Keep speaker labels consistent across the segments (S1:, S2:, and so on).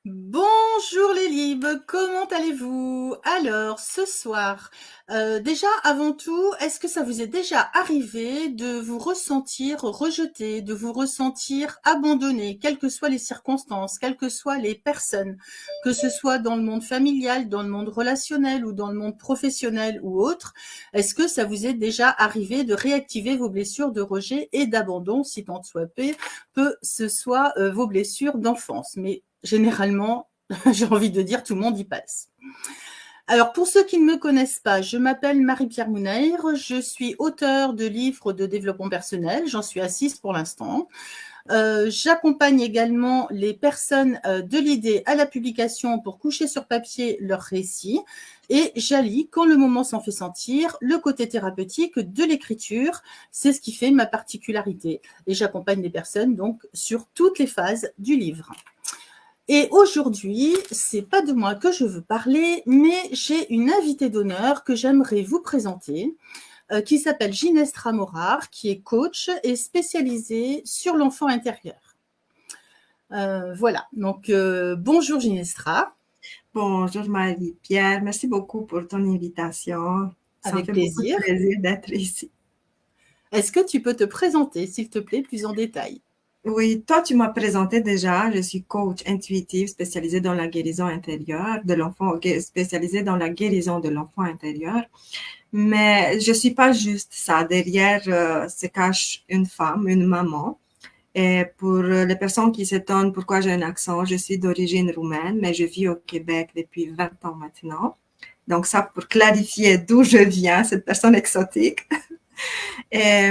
S1: Bonjour les libres, comment allez-vous? Alors, ce soir, déjà avant tout, est-ce que ça vous est déjà arrivé de vous ressentir rejeté, de vous ressentir abandonné, quelles que soient les circonstances, quelles que soient les personnes, que ce soit dans le monde familial, dans le monde relationnel ou dans le monde professionnel ou autre? Est-ce que ça vous est déjà arrivé de réactiver vos blessures de rejet et d'abandon, si tant soit peu ce soit vos blessures d'enfance? Mais généralement, j'ai envie de dire, tout le monde y passe. Alors, pour ceux qui ne me connaissent pas, je m'appelle Marie-Pierre Mounaïr, je suis auteure de livres de développement personnel, j'en suis assise pour l'instant. J'accompagne également les personnes de l'idée à la publication pour coucher sur papier leurs récits et j'allie, quand le moment s'en fait sentir, le côté thérapeutique de l'écriture. C'est ce qui fait ma particularité. Et j'accompagne les personnes donc sur toutes les phases du livre. Et aujourd'hui, c'est pas de moi que je veux parler, mais j'ai une invitée d'honneur que j'aimerais vous présenter, qui s'appelle Ginestra Morard, qui est coach et spécialisée sur l'enfant intérieur. Voilà, donc bonjour Ginestra.
S2: Bonjour Marie-Pierre, merci beaucoup pour ton invitation. Ça me
S1: Avec
S2: fait beaucoup de
S1: plaisir.
S2: plaisir d'être ici.
S1: Est-ce que tu peux te présenter, s'il te plaît, plus en détail?
S2: Oui, toi, tu m'as présenté déjà. Je suis coach intuitive spécialisée dans la guérison intérieure de l'enfant, spécialisée dans la guérison de l'enfant intérieur. Mais je suis pas juste ça. Derrière se cache une femme, une maman. Et pour les personnes qui s'étonnent pourquoi j'ai un accent, je suis d'origine roumaine, mais je vis au Québec depuis 20 ans maintenant. Donc ça, pour clarifier d'où je viens, cette personne exotique. Et,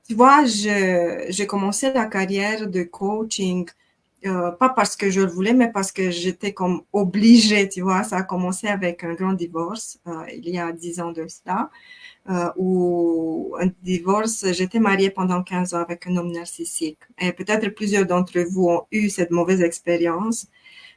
S2: tu vois, j'ai commencé la carrière de coaching, pas parce que je le voulais, mais parce que j'étais comme obligée, tu vois. Ça a commencé avec un grand divorce, il y a 10 ans de cela, où un divorce, j'étais mariée pendant 15 ans avec un homme narcissique. Et peut-être plusieurs d'entre vous ont eu cette mauvaise expérience.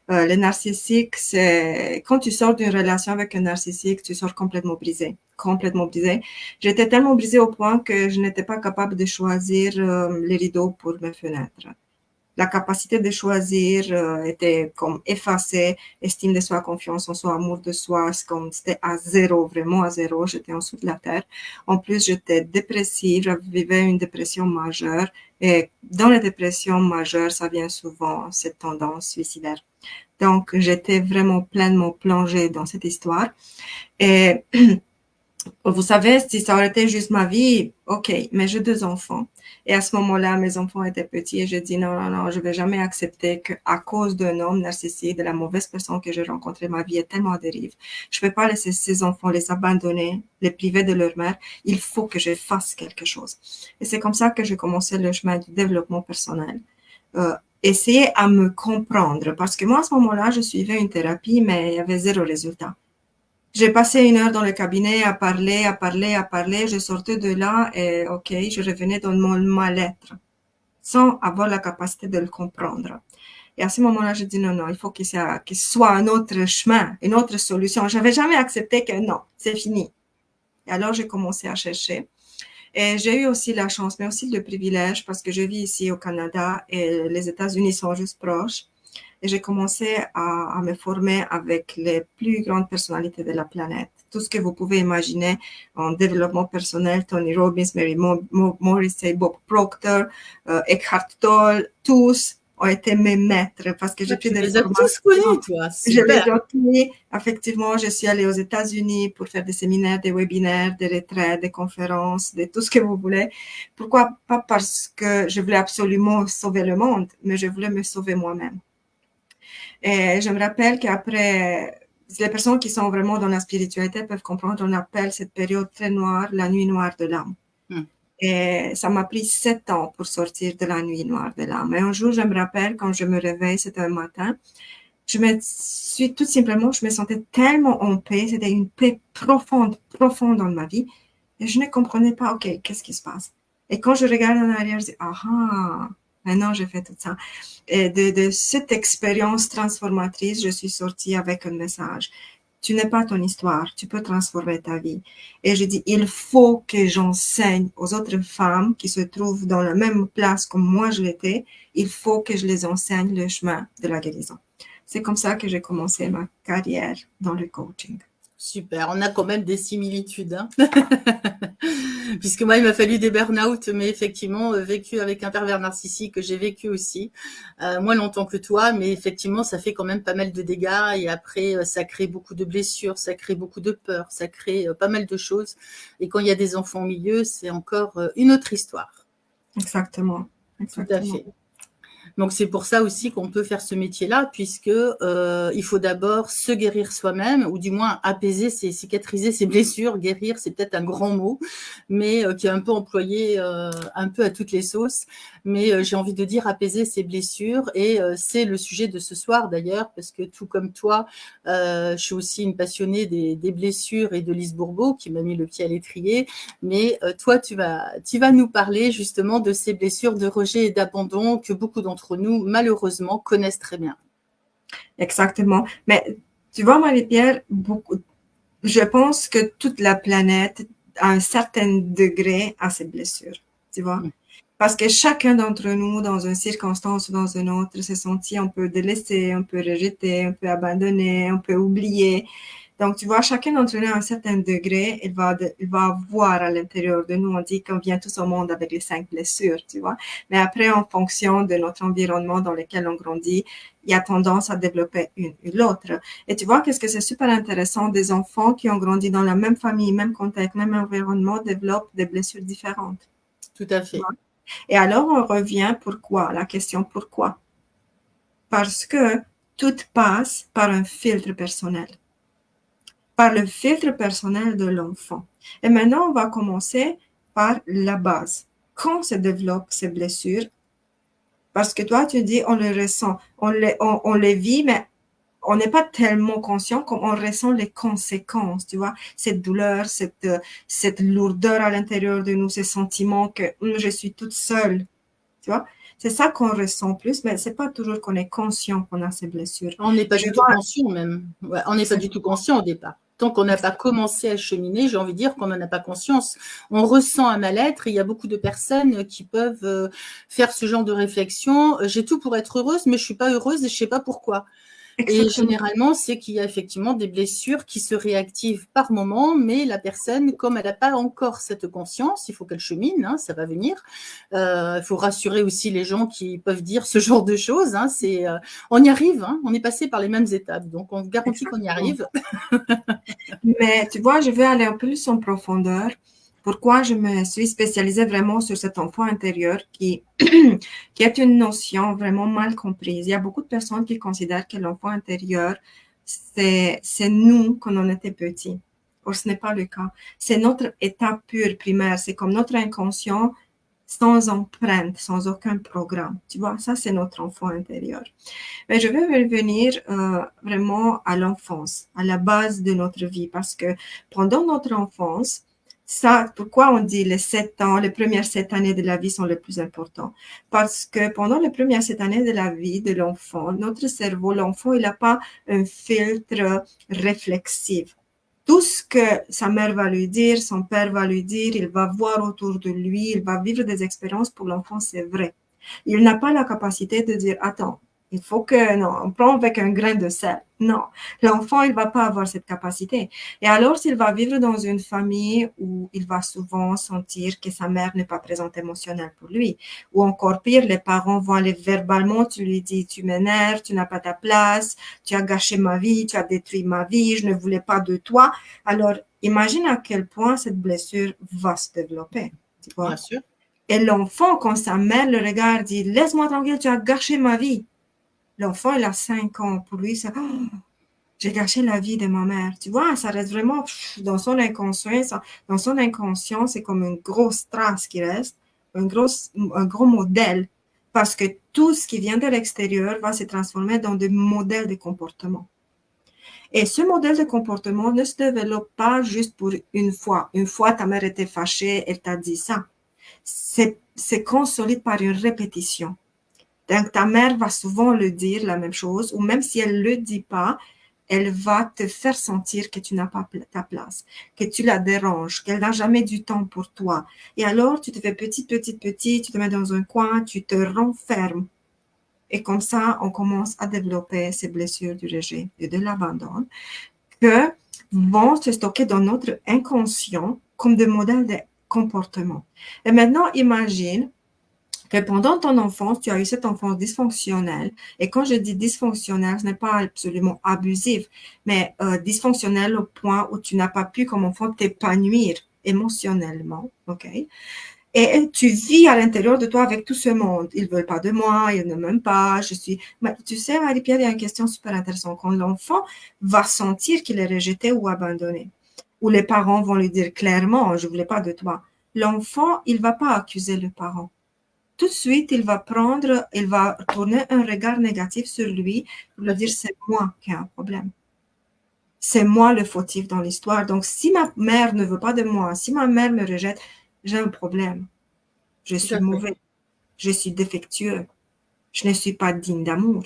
S2: Le narcissique, c'est quand tu sors d'une relation avec un narcissique, tu sors complètement brisé, complètement brisé. J'étais tellement brisée au point que je n'étais pas capable de choisir les rideaux pour mes fenêtres. La capacité de choisir était comme effacée, estime de soi, confiance en soi, amour de soi, c'est comme c'était à zéro, vraiment à zéro, j'étais en dessous de la terre. En plus, j'étais dépressive, je vivais une dépression majeure et dans les dépressions majeures, ça vient souvent cette tendance suicidaire. Donc, j'étais vraiment pleinement plongée dans cette histoire. Et vous savez, si ça aurait été juste ma vie, ok, mais j'ai 2 enfants. Et à ce moment-là, mes enfants étaient petits et j'ai dit non, non, non, je vais jamais accepter qu'à cause d'un homme narcissique, de la mauvaise personne que j'ai rencontrée, ma vie est tellement à dérive. Je peux pas laisser ces enfants les abandonner, les priver de leur mère. Il faut que je fasse quelque chose. Et c'est comme ça que j'ai commencé le chemin du développement personnel. Essayer à me comprendre. Parce que moi, à ce moment-là, je suivais une thérapie, mais il y avait zéro résultat. J'ai passé 1 heure dans le cabinet à parler, à parler, à parler. Je sortais de là et ok, je revenais dans mon mal-être sans avoir la capacité de le comprendre. Et à ce moment-là, je dis non, non, il faut que ce soit un autre chemin, une autre solution. J'avais jamais accepté que non, c'est fini. Et alors, j'ai commencé à chercher. Et j'ai eu aussi la chance, mais aussi le privilège, parce que je vis ici au Canada et les États-Unis sont juste proches. Et j'ai commencé à me former avec les plus grandes personnalités de la planète. Tout ce que vous pouvez imaginer en développement personnel, Tony Robbins, Mary Morrissey, Bob Proctor, Eckhart Tolle, tous ont été mes maîtres parce que j'ai
S1: Ah,
S2: pris
S1: tu
S2: des
S1: les as
S2: formations.
S1: tous connus, toi,
S2: Je les
S1: super.
S2: ai obtenus. Effectivement, je suis allée aux États-Unis pour faire des séminaires, des webinaires, des retraites, des conférences, de tout ce que vous voulez. Pourquoi? Pas parce que je voulais absolument sauver le monde, mais je voulais me sauver moi-même. Et je me rappelle qu'après, les personnes qui sont vraiment dans la spiritualité peuvent comprendre, on appelle cette période très noire la nuit noire de l'âme.
S1: Hmm.
S2: Et ça m'a pris 7 ans pour sortir de la nuit noire de l'âme. Et un jour, je me rappelle, quand je me réveille, c'était un matin, je me suis tout simplement, je me sentais tellement en paix, c'était une paix profonde, profonde dans ma vie. Et je ne comprenais pas, ok, qu'est-ce qui se passe? Et quand je regarde en arrière, je dis, ah, maintenant j'ai fait tout ça. Et de cette expérience transformatrice, je suis sortie avec un message. Tu n'es pas ton histoire, tu peux transformer ta vie. Et je dis, il faut que j'enseigne aux autres femmes qui se trouvent dans la même place que moi je l'étais, il faut que je les enseigne le chemin de la guérison. C'est comme ça que j'ai commencé ma carrière dans le coaching.
S1: Super, on a quand même des similitudes, hein. Puisque moi, il m'a fallu des burn-out, mais effectivement, vécu avec un pervers narcissique que j'ai vécu aussi, moins longtemps que toi, mais effectivement, ça fait quand même pas mal de dégâts et après, ça crée beaucoup de blessures, ça crée beaucoup de peur, ça crée pas mal de choses. Et quand il y a des enfants au milieu, c'est encore une autre histoire.
S2: Exactement,
S1: Tout à
S2: exactement.
S1: fait. Donc c'est pour ça aussi qu'on peut faire ce métier-là, puisque il faut d'abord se guérir soi-même, ou du moins apaiser, cicatriser ses blessures. Guérir, c'est peut-être un grand mot, mais qui est un peu employé un peu à toutes les sauces. Mais j'ai envie de dire apaiser ses blessures, et c'est le sujet de ce soir d'ailleurs, parce que tout comme toi, je suis aussi une passionnée des blessures et de Lise Bourbeau, qui m'a mis le pied à l'étrier. Mais toi, tu vas nous parler justement de ces blessures de rejet et d'abandon que beaucoup d'entre nous, malheureusement, connaissent très bien.
S2: Exactement. Mais tu vois, Marie-Pierre, je pense que toute la planète, à un certain degré, a ses blessures. Tu vois? Parce que chacun d'entre nous, dans une circonstance ou dans une autre, s'est senti un peu délaissé, un peu rejeté, un peu abandonné, un peu oublié. Donc, tu vois, chacun d'entre nous, à un certain degré, il va avoir à l'intérieur de nous, on dit qu'on vient tous au monde avec les 5 blessures, tu vois. Mais après, en fonction de notre environnement dans lequel on grandit, il y a tendance à développer une ou l'autre. Et tu vois, qu'est-ce que c'est super intéressant, des enfants qui ont grandi dans la même famille, même contexte, même environnement, développent des blessures différentes.
S1: Tout à
S2: Tu
S1: fait.
S2: vois. Et alors, on revient pourquoi, la question pourquoi. Parce que tout passe par un filtre personnel, par le filtre personnel de l'enfant. Et maintenant, on va commencer par la base. Quand se développent ces blessures, parce que toi, tu dis, on le ressent, on les vit, mais on n'est pas tellement conscient comme on ressent les conséquences, tu vois, cette douleur, cette lourdeur à l'intérieur de nous, ces sentiments que je suis toute seule, tu vois. C'est ça qu'on ressent plus, mais c'est pas toujours qu'on est conscient qu'on a ces blessures.
S1: On n'est
S2: Et
S1: pas
S2: je
S1: du tout
S2: vois
S1: conscient même. Ouais, on n'est pas du tout
S2: exactement,
S1: conscient au départ. Tant qu'on n'a pas commencé à cheminer, j'ai envie de dire qu'on n'en a pas conscience. On ressent un mal-être et il y a beaucoup de personnes qui peuvent faire ce genre de réflexion. J'ai tout pour être heureuse, mais je suis pas heureuse et je sais pas pourquoi. Et
S2: exactement.
S1: généralement, c'est qu'il y a effectivement des blessures qui se réactivent par moment, mais la personne, comme elle n'a pas encore cette conscience, il faut qu'elle chemine, hein, ça va venir. Il faut rassurer aussi les gens qui peuvent dire ce genre de choses. Hein, on y arrive, hein, on est passé par les mêmes étapes, donc on garantit qu'on y
S2: Exactement.
S1: arrive.
S2: Mais tu vois, je vais aller un peu plus en profondeur. Pourquoi je me suis spécialisée vraiment sur cet enfant intérieur qui est une notion vraiment mal comprise. Il y a beaucoup de personnes qui considèrent que l'enfant intérieur, c'est nous quand on était petits. Or, ce n'est pas le cas. C'est notre état pur primaire. C'est comme notre inconscient sans empreinte, sans aucun programme. Tu vois, ça, c'est notre enfant intérieur. Mais je vais revenir vraiment à l'enfance, à la base de notre vie, parce que pendant notre enfance, ça, pourquoi on dit les 7 ans, les premières 7 années de la vie sont les plus importants? Parce que pendant les premières 7 années de la vie de l'enfant, notre cerveau, l'enfant, il n'a pas un filtre réflexif. Tout ce que sa mère va lui dire, son père va lui dire, il va voir autour de lui, il va vivre des expériences pour l'enfant, c'est vrai. Il n'a pas la capacité de dire, attends, il faut que, non, on prend avec un grain de sel. Non, l'enfant, il va pas avoir cette capacité. Et alors, s'il va vivre dans une famille où il va souvent sentir que sa mère n'est pas présente émotionnelle pour lui, ou encore pire, les parents vont aller verbalement, tu lui dis, tu m'énerves, tu n'as pas ta place, tu as gâché ma vie, tu as détruit ma vie, je ne voulais pas de toi. Alors, imagine à quel point cette blessure va se développer, tu
S1: Bien
S2: vois.
S1: sûr.
S2: Et l'enfant, quand sa mère le regarde, dit, laisse-moi tranquille, tu as gâché ma vie. L'enfant, il a 5 ans. Pour lui, ça, oh, j'ai gâché la vie de ma mère. Tu vois, ça reste vraiment dans son inconscient. Dans son inconscient, c'est comme une grosse trace qui reste, un gros modèle. Parce que tout ce qui vient de l'extérieur va se transformer dans des modèles de comportement. Et ce modèle de comportement ne se développe pas juste pour une fois. Une fois, ta mère était fâchée, elle t'a dit ça. C'est consolide par une répétition. Donc, ta mère va souvent le dire la même chose, ou même si elle ne le dit pas, elle va te faire sentir que tu n'as pas ta place, que tu la déranges, qu'elle n'a jamais du temps pour toi. Et alors, tu te fais petit, tu te mets dans un coin, tu te renfermes. Et comme ça, on commence à développer ces blessures du rejet et de l'abandon que vont se stocker dans notre inconscient comme des modèles de comportement. Et maintenant, imagine que pendant ton enfance, tu as eu cette enfance dysfonctionnelle. Et quand je dis dysfonctionnelle, ce n'est pas absolument abusif, mais dysfonctionnelle au point où tu n'as pas pu, comme enfant, t'épanouir émotionnellement, ok? Et tu vis à l'intérieur de toi avec tout ce monde. Ils veulent pas de moi, ils ne m'aiment pas, je suis... Mais tu sais, Marie-Pierre, il y a une question super intéressante. Quand l'enfant va sentir qu'il est rejeté ou abandonné, ou les parents vont lui dire clairement, je voulais pas de toi, l'enfant, il va pas accuser le parent. Tout de suite, il va tourner un regard négatif sur lui pour lui dire, c'est moi qui ai un problème. C'est moi le fautif dans l'histoire. Donc, si ma mère ne veut pas de moi, si ma mère me rejette, j'ai un problème. Je
S1: Tout
S2: suis
S1: à fait.
S2: mauvais, je suis défectueux, je ne suis pas digne d'amour.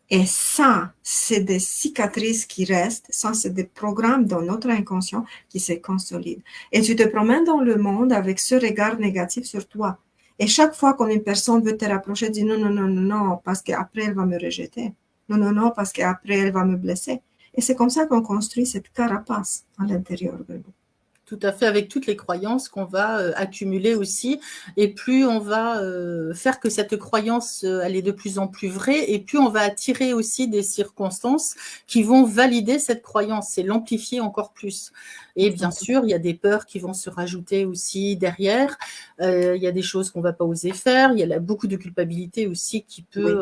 S2: Et ça, c'est des cicatrices qui restent, ça, c'est des programmes dans notre inconscient qui se consolident. Et tu te promènes dans le monde avec ce regard négatif sur toi. Et chaque fois qu'une personne veut te rapprocher, dis non, non, non, non, non, parce qu'après elle va me rejeter. Non, non, non, parce qu'après elle va me blesser. Et c'est comme ça qu'on construit cette carapace à l'intérieur de nous.
S1: Tout à fait, avec toutes les croyances qu'on va accumuler aussi. Et plus on va faire que cette croyance, elle est de plus en plus vraie, et plus on va attirer aussi des circonstances qui vont valider cette croyance et l'amplifier encore plus. Et bien sûr, il y a des peurs qui vont se rajouter aussi derrière. Il y a des choses qu'on ne va pas oser faire. Il y a beaucoup de culpabilité aussi
S2: Oui.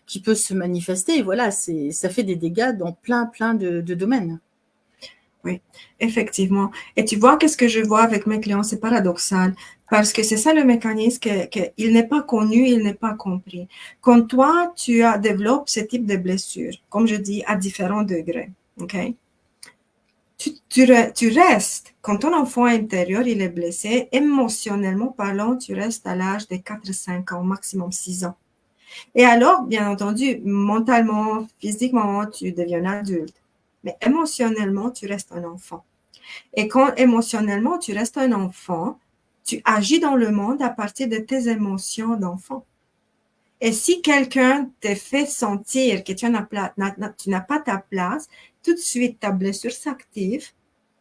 S1: qui peut se manifester. Et voilà, ça fait des dégâts dans plein, plein de domaines.
S2: Oui, effectivement. Et tu vois, qu'est-ce que je vois avec mes clients, c'est paradoxal, parce que c'est ça le mécanisme il n'est pas connu, il n'est pas compris. Quand toi, développes ce type de blessure, comme je dis, à différents degrés, ok? Tu restes, quand ton enfant intérieur, il est blessé, émotionnellement parlant, tu restes à l'âge de 4-5 ans, maximum 6 ans. Et alors, bien entendu, mentalement, physiquement, tu deviens adulte. Mais émotionnellement, tu restes un enfant. Et quand émotionnellement, tu restes un enfant, tu agis dans le monde à partir de tes émotions d'enfant. Et si quelqu'un te fait sentir que tu n'as pas ta place, tout de suite, ta blessure s'active,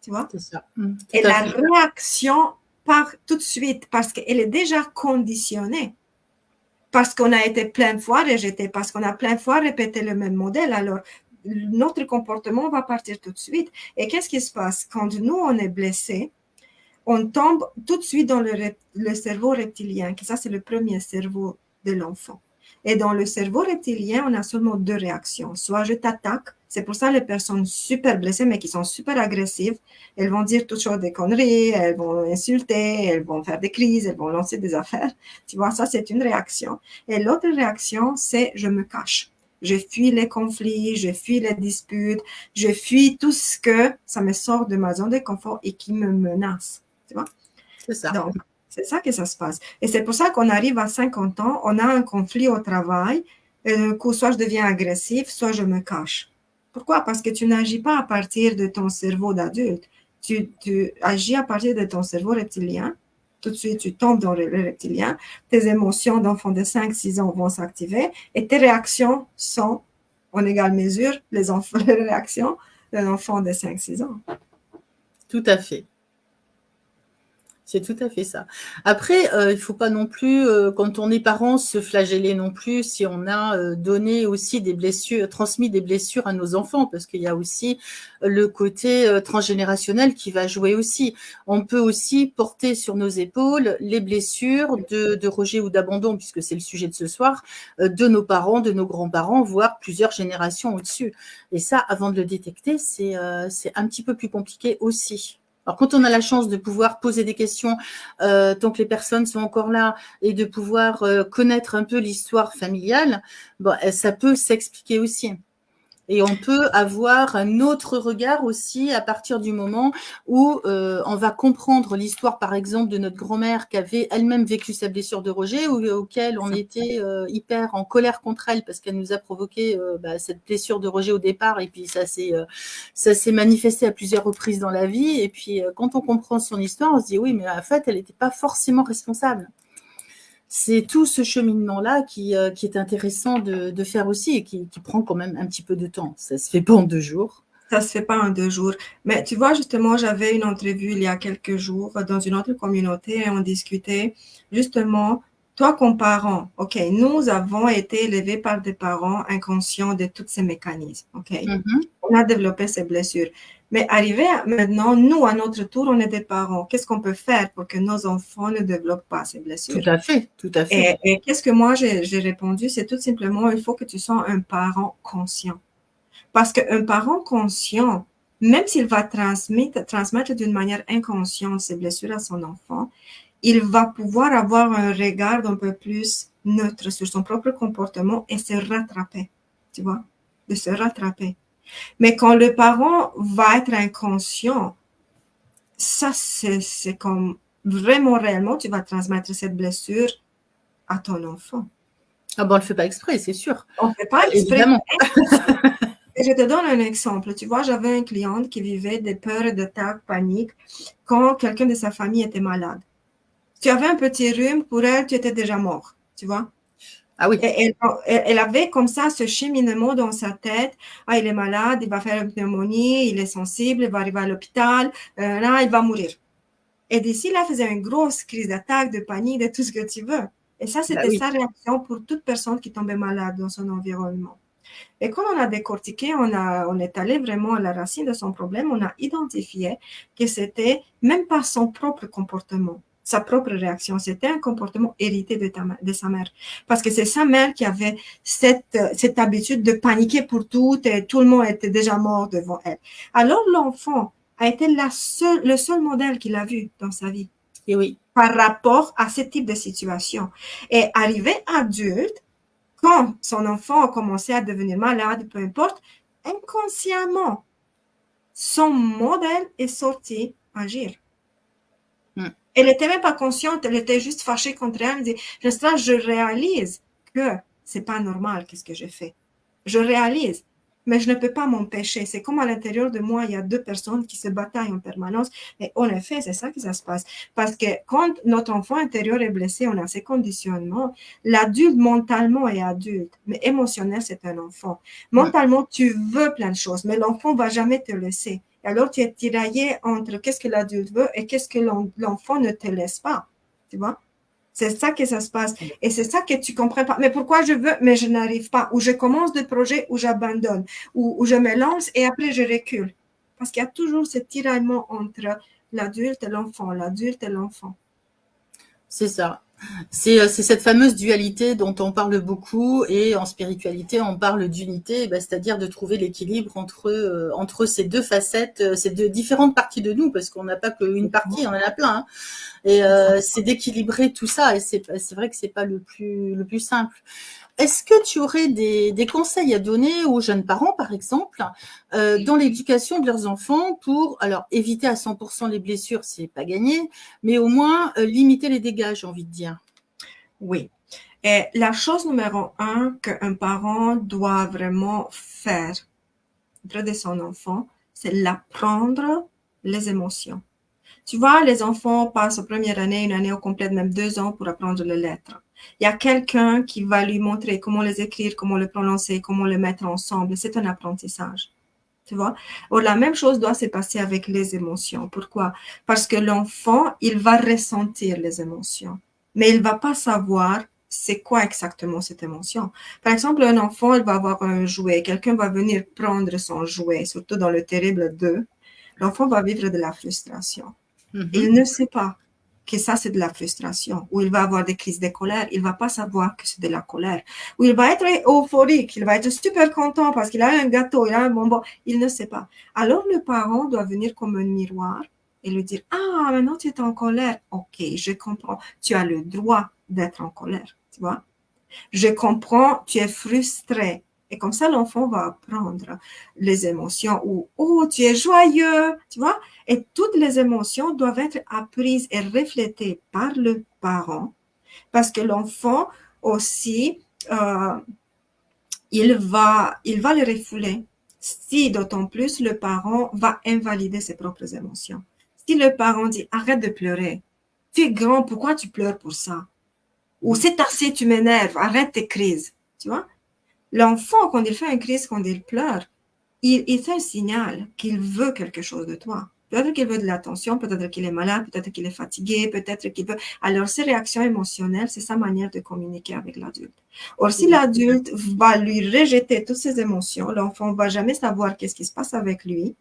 S2: tu vois?
S1: C'est ça. Tout
S2: Et
S1: à
S2: la
S1: fait.
S2: réaction part tout de suite parce qu'elle est déjà conditionnée. Parce qu'on a été plein de fois rejeté, parce qu'on a plein de fois répété le même modèle. Alors, notre comportement va partir tout de suite. Et qu'est-ce qui se passe? Quand nous, on est blessé, on tombe tout de suite dans le cerveau reptilien, qui ça, c'est le premier cerveau de l'enfant. Et dans le cerveau reptilien, on a seulement deux réactions. Soit je t'attaque, c'est pour ça les personnes super blessées, mais qui sont super agressives, elles vont dire toutes sortes de conneries, elles vont insulter, elles vont faire des crises, elles vont lancer des affaires. Tu vois, ça, c'est une réaction. Et l'autre réaction, c'est je me cache. Je fuis les conflits, je fuis les disputes, je fuis tout ce que ça me sort de ma zone de confort et qui me menace. Tu vois?
S1: C'est ça.
S2: Donc, c'est ça que ça se passe. Et c'est pour ça qu'on arrive à 50 ans, on a un conflit au travail, et d'un coup, soit je deviens agressif, soit je me cache. Pourquoi? Parce que tu n'agis pas à partir de ton cerveau d'adulte. Tu agis à partir de ton cerveau reptilien. Tout de suite, tu tombes dans le reptilien. Tes émotions d'enfant de 5-6 ans vont s'activer et tes réactions sont en égale mesure les réactions d'un enfant de 5-6 ans.
S1: Tout à fait. C'est tout à fait ça. Après, il ne faut pas non plus, quand on est parent, se flageller non plus si on a donné aussi des blessures, transmis des blessures à nos enfants, parce qu'il y a aussi le côté transgénérationnel qui va jouer aussi. On peut aussi porter sur nos épaules les blessures de rejet ou d'abandon, puisque c'est le sujet de ce soir, de nos parents, de nos grands-parents, voire plusieurs générations au-dessus. Et ça, avant de le détecter, c'est un petit peu plus compliqué aussi. Alors, quand on a la chance de pouvoir poser des questions tant que les personnes sont encore là et de pouvoir connaître un peu l'histoire familiale, bon, ça peut s'expliquer aussi. Et on peut avoir un autre regard aussi à partir du moment où on va comprendre l'histoire, par exemple, de notre grand-mère qui avait elle-même vécu sa blessure de rejet, auquel on était hyper en colère contre elle parce qu'elle nous a provoqué cette blessure de rejet au départ, et puis ça s'est manifesté à plusieurs reprises dans la vie. Et puis quand on comprend son histoire, on se dit oui, mais en fait, elle n'était pas forcément responsable. c'est tout ce cheminement-là qui est intéressant de faire aussi et qui prend quand même un petit peu de temps. Ça se fait pas en 2 jours.
S2: Ça se fait pas en 2 jours. Mais tu vois, justement, j'avais une entrevue il y a quelques jours dans une autre communauté et on discutait justement, toi comme parent, OK, nous avons été élevés par des parents inconscients de tous ces mécanismes, OK?
S1: Mhm.
S2: On a développé ces blessures. Mais arrivé maintenant, nous, à notre tour, on est des parents. Qu'est-ce qu'on peut faire pour que nos enfants ne développent pas ces
S1: Tout
S2: blessures?
S1: à fait, tout à fait.
S2: Et qu'est-ce que moi j'ai répondu? C'est tout simplement, il faut que tu sois un parent conscient. Parce qu'un parent conscient, même s'il va transmettre d'une manière inconsciente ses blessures à son enfant, il va pouvoir avoir un regard un peu plus neutre sur son propre comportement et se rattraper, tu vois, de se rattraper. Mais quand le parent va être inconscient, ça, c'est comme vraiment réellement, tu vas transmettre cette blessure à ton enfant.
S1: Ah bon, on le fait pas exprès, c'est sûr.
S2: On ne fait pas exprès.
S1: Évidemment.
S2: Et je te donne un exemple. Tu vois, j'avais une cliente qui vivait des peurs, d'attaques, panique quand quelqu'un de sa famille était malade. Tu avais un petit rhume, pour elle, tu étais déjà mort, tu vois.
S1: Ah oui,
S2: Et elle avait comme ça ce cheminement dans sa tête. Ah, il est malade, il va faire une pneumonie, il est sensible, il va arriver à l'hôpital, là, il va mourir. Et d'ici là, faisait une grosse crise d'attaque, de panique, de tout ce que tu veux. Et ça,
S1: bah
S2: c'était
S1: oui.
S2: sa réaction pour toute personne qui tombait malade dans son environnement. Et quand on a décortiqué, on est allé vraiment à la racine de son problème, on a identifié que c'était même pas son propre comportement, sa propre réaction, c'était un comportement hérité de sa mère. Parce que c'est sa mère qui avait cette habitude de paniquer pour tout et tout le monde était déjà mort devant elle. Alors l'enfant a été le seul modèle qu'il a vu dans sa vie
S1: Et oui.
S2: par rapport à ce type de situation. Et arrivé adulte, quand son enfant a commencé à devenir malade, peu importe, inconsciemment, son modèle est sorti agir.
S1: Mm.
S2: Elle n'était même pas consciente, elle était juste fâchée contre elle. Elle dit, je réalise que c'est pas normal, qu'est-ce que j'ai fait. Je réalise, mais je ne peux pas m'empêcher. C'est comme à l'intérieur de moi, il y a deux personnes qui se bataillent en permanence. Et en effet, c'est ça que ça se passe. Parce que quand notre enfant intérieur est blessé, on a ces conditionnements. L'adulte mentalement est adulte, mais émotionnel, c'est un enfant.
S1: Mm.
S2: Mentalement, tu veux plein de choses, mais l'enfant va jamais te laisser. Et alors, tu es tiraillé entre qu'est-ce que l'adulte veut et qu'est-ce que l'enfant ne te laisse pas. Tu vois? C'est ça que ça se passe. Et c'est ça que tu comprends pas. Mais pourquoi je veux, mais je n'arrive pas. Ou je commence des projets, ou j'abandonne. Ou je me lance et après je recule. Parce qu'il y a toujours ce tiraillement entre l'adulte et l'enfant, l'adulte et l'enfant.
S1: C'est ça. C'est cette fameuse dualité dont on parle beaucoup et en spiritualité, on parle d'unité, bah, c'est-à-dire de trouver l'équilibre entre ces deux facettes, ces deux différentes parties de nous, parce qu'on n'a pas qu'une partie, on en a plein. Hein. Et c'est d'équilibrer tout ça. Et c'est vrai que c'est pas le plus simple. Est-ce que tu aurais des conseils à donner aux jeunes parents, par exemple, dans l'éducation de leurs enfants pour, alors, éviter à 100% les blessures, c'est pas gagné, mais au moins limiter les dégâts, j'ai envie de dire.
S2: Oui. Et la chose numéro un qu'un parent doit vraiment faire auprès de son enfant, c'est l'apprendre les émotions. Tu vois, les enfants passent aux premières années, une année au complète, même 2 ans pour apprendre les lettres. Il y a quelqu'un qui va lui montrer comment les écrire, comment les prononcer, comment les mettre ensemble. C'est un apprentissage. Tu vois? Or, la même chose doit se passer avec les émotions. Pourquoi? Parce que l'enfant, il va ressentir les émotions, mais il va pas savoir c'est quoi exactement cette émotion. Par exemple, un enfant, il va avoir un jouet. Quelqu'un va venir prendre son jouet, surtout dans le terrible 2. L'enfant va vivre de la frustration.
S1: Mhm.
S2: Il ne sait pas que ça, c'est de la frustration, ou il va avoir des crises de colère, il va pas savoir que c'est de la colère, ou il va être euphorique, il va être super content parce qu'il a un gâteau, il a un bonbon, il ne sait pas. Alors, le parent doit venir comme un miroir et lui dire, ah, maintenant tu es en colère. Ok, je comprends. Tu as le droit d'être en colère, tu vois. Je comprends, tu es frustré. Et comme ça, l'enfant va apprendre les émotions ou, oh, tu es joyeux, tu vois. Et toutes les émotions doivent être apprises et reflétées par le parent parce que l'enfant aussi, euh, il va les refouler si d'autant plus le parent va invalider ses propres émotions. Si le parent dit, arrête de pleurer, tu es grand, pourquoi tu pleures pour ça? Ou c'est assez, tu m'énerves, arrête tes crises. Tu vois? L'enfant, quand il fait une crise, quand il pleure, il fait un signal qu'il veut quelque chose de toi. Peut-être qu'il veut de l'attention, peut-être qu'il est malade, peut-être qu'il est fatigué, peut-être qu'il veut. Alors, ces réactions émotionnelles, c'est sa manière de communiquer avec l'adulte. Or, si l'adulte va lui rejeter toutes ses émotions, l'enfant ne va jamais savoir qu'est-ce qui se passe avec lui.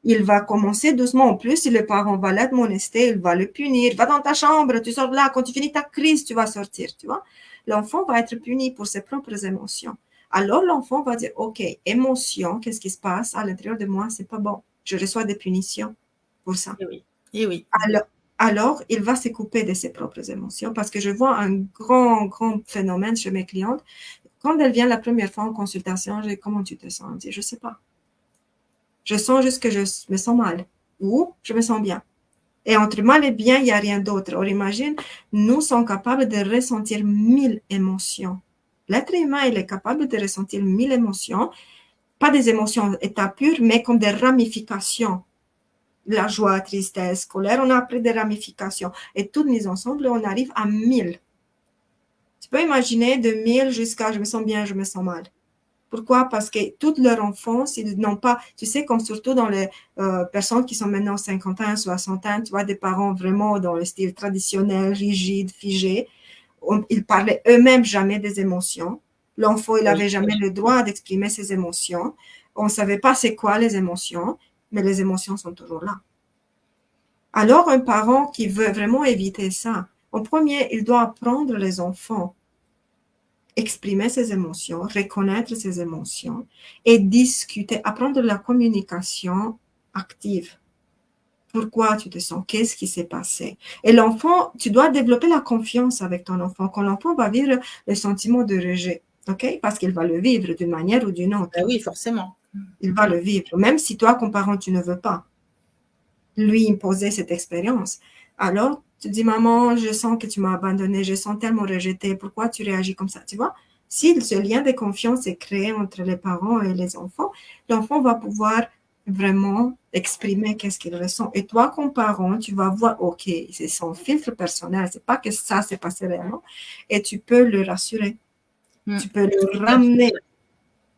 S2: Il va commencer doucement. En plus, si le parent va l'admonester, il va le punir. Va dans ta chambre, tu sors de là. Quand tu finis ta crise, tu vas sortir, tu vois. L'enfant va être puni pour ses propres émotions. Alors, l'enfant va dire, OK, émotion, qu'est-ce qui se passe à l'intérieur de moi? C'est pas bon. Je reçois des punitions pour ça.
S1: Et oui. Et oui.
S2: Alors, il va se couper de ses propres émotions parce que je vois un grand phénomène chez mes clientes. Quand elle vient la première fois en consultation, je dis, comment tu te sens? Elle dit, je sais pas. Je sens juste que je me sens mal ou je me sens bien. Et entre mal et bien, il n'y a rien d'autre. Alors imagine, nous sommes capables de ressentir 1000 émotions. L'être humain, il est capable de ressentir 1000 émotions, pas des émotions état pur, mais comme des ramifications. La joie, tristesse, colère, on a appris des ramifications. Et toutes mises ensemble, on arrive à 1000. Tu peux imaginer de 1000 jusqu'à je me sens bien, je me sens mal. Pourquoi? Parce que toute leur enfance, ils n'ont pas, tu sais, comme surtout dans les personnes qui sont maintenant 50 ans, 60 ans, tu vois, des parents vraiment dans le style traditionnel, rigide, figé, ils parlaient eux-mêmes jamais des émotions. L'enfant, il n'avait jamais le droit d'exprimer ses émotions. On ne savait pas c'est quoi les émotions, mais les émotions sont toujours là. Alors, un parent qui veut vraiment éviter ça, en premier, il doit apprendre les enfants exprimer ses émotions, reconnaître ses émotions et discuter, apprendre la communication active. Pourquoi tu te sens? Qu'est-ce qui s'est passé? Et l'enfant, tu dois développer la confiance avec ton enfant. Quand l'enfant va vivre le sentiment de rejet, ok? Parce qu'il va le vivre d'une manière ou d'une autre.
S1: Ah oui, forcément.
S2: Il va le vivre, même si toi, comme parent, tu ne veux pas lui imposer cette expérience. Alors, tu dis, maman, je sens que tu m'as abandonné, je sens tellement rejeté, pourquoi tu réagis comme ça? Tu vois? Si ce lien de confiance est créé entre les parents et les enfants, l'enfant va pouvoir vraiment exprimer qu'est-ce qu'il ressent. Et toi, comme parent, tu vas voir, OK, c'est son filtre personnel, c'est pas que ça s'est passé réellement, et tu peux le rassurer. Tu peux le ramener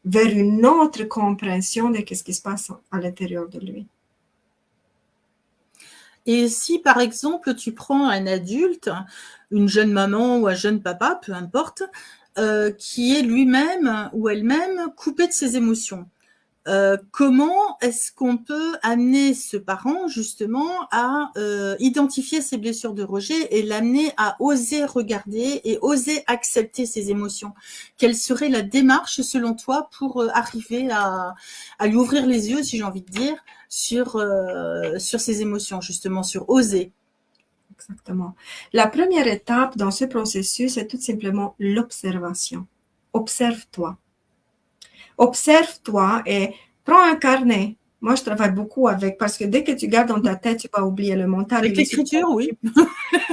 S2: vers une autre compréhension de qu'est-ce qui se passe à l'intérieur de lui.
S1: Et si, par exemple, tu prends un adulte, une jeune maman ou un jeune papa, peu importe, qui est lui-même ou elle-même coupé de ses émotions, comment est-ce qu'on peut amener ce parent justement à identifier ses blessures de rejet et l'amener à oser regarder et oser accepter ses émotions? Quelle serait la démarche selon toi pour arriver à lui ouvrir les yeux, si j'ai envie de dire, sur ses émotions, justement, sur oser?
S2: Exactement. La première étape dans ce processus est tout simplement l'observation. Observe-toi. Observe-toi et prends un carnet. Moi, je travaille beaucoup avec, parce que dès que tu gardes dans ta tête, tu vas oublier le mental.
S1: Avec l'écriture, oui.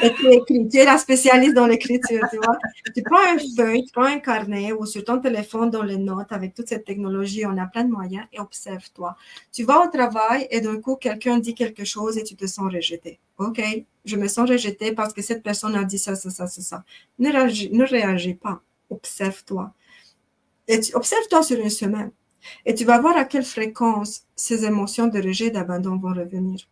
S2: Et tu écris, tu es la spécialiste dans l'écriture, tu vois. Tu prends une feuille, tu prends un carnet ou sur ton téléphone dans les notes, avec toute cette technologie, on a plein de moyens et observe-toi. Tu vas au travail et d'un coup, quelqu'un dit quelque chose et tu te sens rejeté. OK, je me sens rejeté parce que cette personne a dit ça, ça, ça, ça, ça. Ne réagis pas. Observe-toi. Et observe-toi sur une semaine. Et tu vas voir à quelle fréquence ces émotions de rejet, d'abandon vont revenir.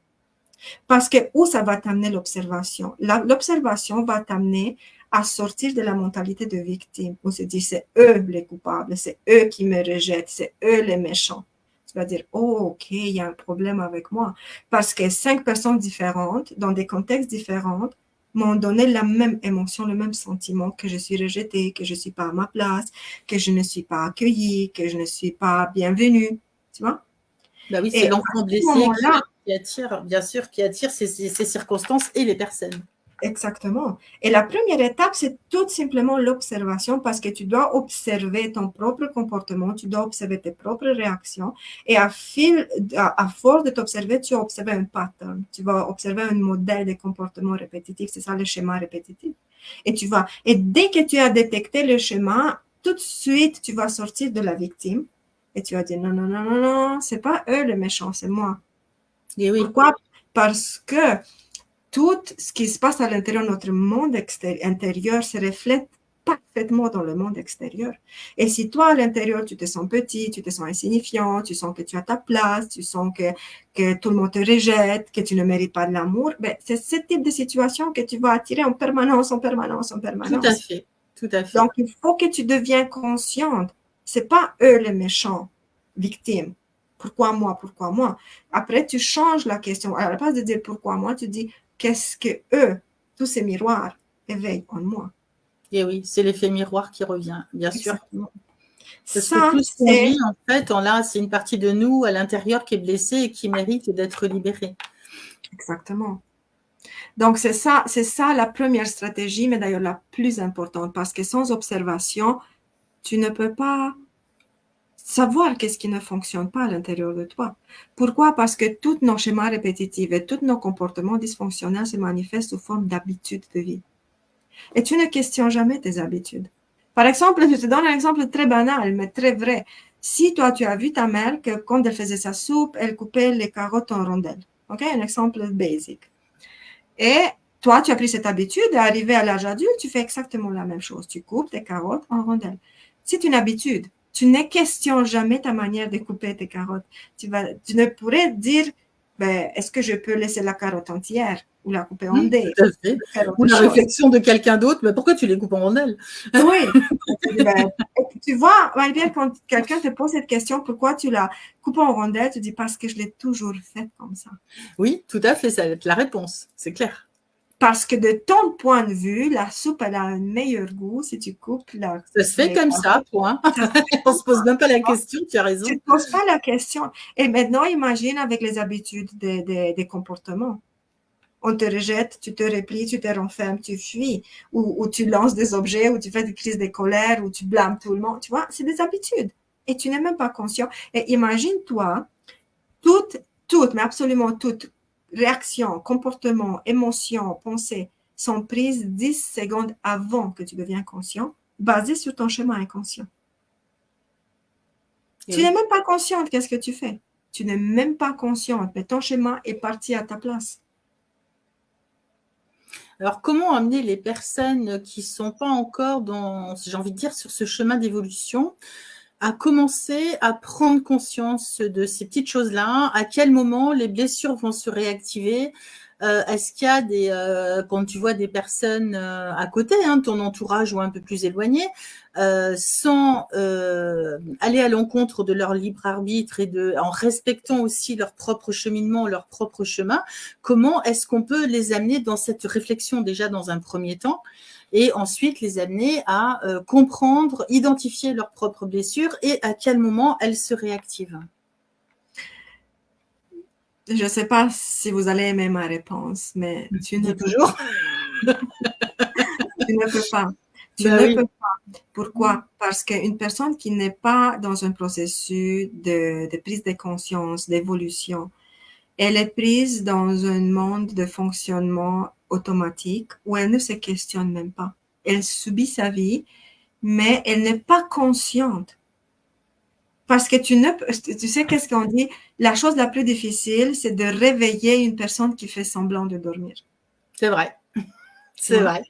S2: Parce que où ça va t'amener l'observation? L'observation va t'amener à sortir de la mentalité de victime. On se dit, c'est eux les coupables, c'est eux qui me rejettent, c'est eux les méchants. Tu vas dire, oh, OK, il y a un problème avec moi. Parce que 5 personnes différentes, dans des contextes différents, m'ont donné la même émotion, le même sentiment, que je suis rejetée, que je ne suis pas à ma place, que je ne suis pas accueillie, que je ne suis pas bienvenue. Tu vois?
S1: Bah oui, c'est
S2: Et à
S1: l'enfant
S2: ce
S1: blessé
S2: moment-là,
S1: qui attire, bien sûr, qui attire ces circonstances et les personnes.
S2: exactement. Et la première étape, c'est tout simplement l'observation parce que tu dois observer ton propre comportement, tu dois observer tes propres réactions et à force de t'observer, tu vas observer un pattern, tu vas observer un modèle de comportement répétitif, c'est ça le schéma répétitif. Et dès que tu as détecté le schéma, tout de suite, tu vas sortir de la victime et tu vas dire non, non, non, non, non, c'est pas eux les méchants, c'est moi.
S1: Et oui.
S2: Pourquoi? Parce que tout ce qui se passe à l'intérieur de notre monde intérieur se reflète parfaitement dans le monde extérieur. Et si toi, à l'intérieur, tu te sens petit, tu te sens insignifiant, tu sens que tu as ta place, tu sens que tout le monde te rejette, que tu ne mérites pas de l'amour, ben, c'est ce type de situation que tu vas attirer en permanence, en permanence, en
S1: Tout à
S2: permanence.
S1: fait, tout à fait.
S2: Donc, il faut que tu deviennes consciente. C'est pas eux les méchants, victimes. Pourquoi moi? Pourquoi moi? Après, tu changes la question. À la place de dire pourquoi moi, tu dis qu'est-ce que eux, tous ces miroirs, éveillent en moi.
S1: Et oui, c'est l'effet miroir qui revient, bien sûr.
S2: Exactement.
S1: Parce que
S2: Ça,
S1: tout ce qu'on vit, en fait, c'est une partie de nous à l'intérieur qui est blessée et qui mérite d'être libérée.
S2: Exactement. Donc, c'est ça la première stratégie, mais d'ailleurs la plus importante, parce que sans observation, tu ne peux pas savoir qu'est-ce qui ne fonctionne pas à l'intérieur de toi. Pourquoi? Parce que tous nos schémas répétitifs et tous nos comportements dysfonctionnels se manifestent sous forme d'habitudes de vie. Et tu ne questionnes jamais tes habitudes. Par exemple, je te donne un exemple très banal, mais très vrai. Si toi, tu as vu ta mère que quand elle faisait sa soupe, elle coupait les carottes en rondelles. OK? Un exemple basic. Et toi, tu as pris cette habitude et arrivé à l'âge adulte, tu fais exactement la même chose. Tu coupes tes carottes en rondelles. C'est une habitude. Tu ne questionnes jamais ta manière de couper tes carottes. Tu ne pourrais dire, ben, est-ce que je peux laisser la carotte entière ou la couper en dés?
S1: Tout à fait. Ou la réflexion de quelqu'un d'autre, mais pourquoi tu les coupes en rondelles?
S2: Oui. Ben, tu vois, Marie-Pierre, quand quelqu'un te pose cette question, pourquoi tu la coupes en rondelles, tu dis parce que je l'ai toujours faite comme ça.
S1: Oui, tout à fait, ça va être la réponse, c'est clair.
S2: Parce que de ton point de vue, la soupe, elle a un meilleur goût si tu coupes la...
S1: Ça se fait comme ça, point. On ne se pose même pas la question, tu as raison.
S2: Tu ne te poses pas la question. Et maintenant, imagine avec les habitudes des comportements. On te rejette, tu te replies, tu te renfermes, tu fuis, ou tu lances des objets, ou tu fais des crises de colère, ou tu blâmes tout le monde. Tu vois, c'est des habitudes. Et tu n'es même pas conscient. Et imagine-toi, mais absolument toutes, réactions, comportements, émotions, pensées, sont prises 10 secondes avant que tu deviennes conscient, basées sur ton schéma inconscient. Tu n'es même pas consciente qu'est-ce que tu fais. Tu n'es même pas consciente, mais ton schéma est parti à ta place.
S1: Alors, comment amener les personnes qui ne sont pas encore dans, j'ai envie de dire, sur ce chemin d'évolution, à commencer à prendre conscience de ces petites choses-là? À quel moment les blessures vont se réactiver? Est-ce qu'il y a quand tu vois des personnes à côté, de ton entourage ou un peu plus éloigné, sans aller à l'encontre de leur libre arbitre et en respectant aussi leur propre cheminement, leur propre chemin, comment est-ce qu'on peut les amener dans cette réflexion déjà dans un premier temps et ensuite les amener à comprendre, identifier leurs propres blessures et à quel moment elles se réactivent?
S2: Je ne sais pas si vous allez aimer ma réponse, mais tu ne peux
S1: toujours.
S2: Tu ne peux pas. Tu
S1: Ben
S2: ne
S1: oui.
S2: peux pas. Pourquoi? Parce qu'une personne qui n'est pas dans un processus de prise de conscience, d'évolution, elle est prise dans un monde de fonctionnement automatique où elle ne se questionne même pas. Elle subit sa vie, mais elle n'est pas consciente. Parce que tu sais qu'est-ce qu'on dit? La chose la plus difficile, c'est de réveiller une personne qui fait semblant de dormir.
S1: C'est vrai. C'est vrai.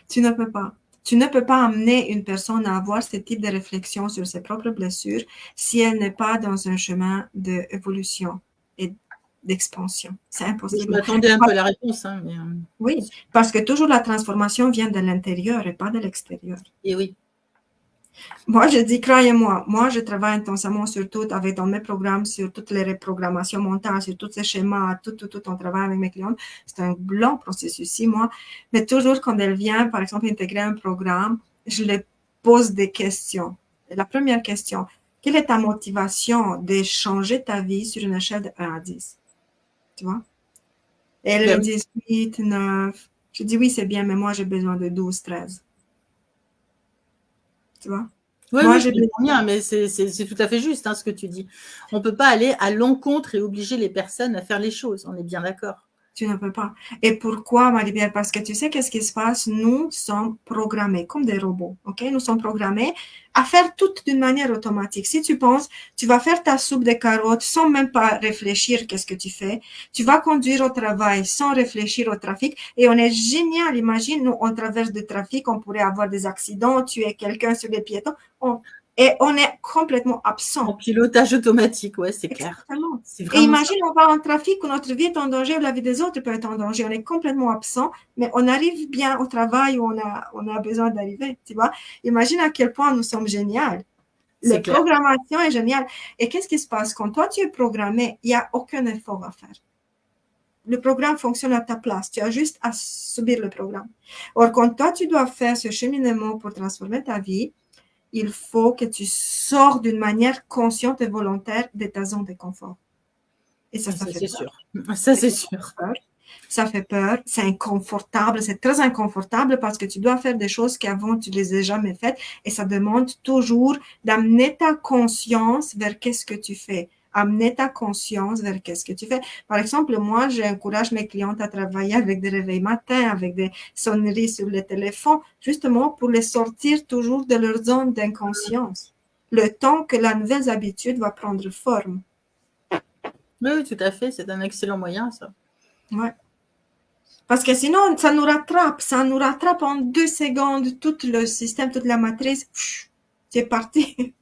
S2: Tu ne peux pas. Tu ne peux pas amener une personne à avoir ce type de réflexion sur ses propres blessures si elle n'est pas dans un chemin d'évolution et d'expansion. C'est impossible.
S1: Je m'attendais un peu à la réponse. Mais...
S2: Oui, parce que toujours la transformation vient de l'intérieur et pas de l'extérieur.
S1: Et oui.
S2: Moi, je dis, croyez-moi, moi, je travaille intensément sur tout, avec dans mes programmes, sur toutes les reprogrammations mentales, sur tous ces schémas, tout, on travaille avec mes clients. C'est un long processus, 6 mois. Mais toujours quand elle vient, par exemple, intégrer un programme, je lui pose des questions. La première question, quelle est ta motivation de changer ta vie sur une échelle de 1 à 10? Tu vois? Et elle me dit 8, 9. Je dis, oui, c'est bien, mais moi, j'ai besoin de 12, 13. Tu vois?
S1: Oui, moi, je comprends bien, mais c'est tout à fait juste ce que tu dis. On ne peut pas aller à l'encontre et obliger les personnes à faire les choses, on est bien d'accord.
S2: Tu ne peux pas. Et pourquoi, Marie-Pierre? Parce que tu sais qu'est-ce qui se passe? Nous sommes programmés comme des robots, ok? Nous sommes programmés à faire tout d'une manière automatique. Si tu penses, tu vas faire ta soupe de carottes sans même pas réfléchir qu'est-ce que tu fais. Tu vas conduire au travail sans réfléchir au trafic. Et on est génial. Imagine, nous, on traverse du trafic, on pourrait avoir des accidents, tuer quelqu'un sur les piétons. Et on est complètement
S1: En
S2: absent.
S1: pilotage automatique, ouais, c'est clair.
S2: Exactement.
S1: C'est
S2: Et
S1: vraiment ça.
S2: imagine, on va en trafic où notre vie est en danger, où la vie des autres peut être en danger. On est complètement absent, mais on arrive bien au travail où on a besoin d'arriver, tu vois. Imagine à quel point nous sommes géniaux. La
S1: C'est clair.
S2: programmation est géniale. Et qu'est-ce qui se passe? Quand toi, tu es programmé, il n'y a aucun effort à faire. Le programme fonctionne à ta place. Tu as juste à subir le programme. Or, quand toi, tu dois faire ce cheminement pour transformer ta vie, il faut que tu sors d'une manière consciente et volontaire de ta zone de confort. Et ça
S1: Ça,
S2: fait
S1: c'est
S2: peur.
S1: sûr. Ça,
S2: Et
S1: c'est
S2: ça fait
S1: sûr.
S2: peur. Ça fait peur, c'est inconfortable, c'est très inconfortable parce que tu dois faire des choses qu'avant tu les as jamais faites et ça demande toujours d'amener ta conscience vers qu'est-ce que tu fais. Amener ta conscience vers qu'est-ce que tu fais. Par exemple, moi, j'encourage mes clientes à travailler avec des réveils matins, avec des sonneries sur le téléphone, justement pour les sortir toujours de leur zone d'inconscience. Le temps que la nouvelle habitude va prendre forme.
S1: Oui, oui, tout à fait. C'est un excellent moyen, ça.
S2: Ouais. Parce que sinon, ça nous rattrape en 2 secondes, tout le système, toute la matrice, c'est parti.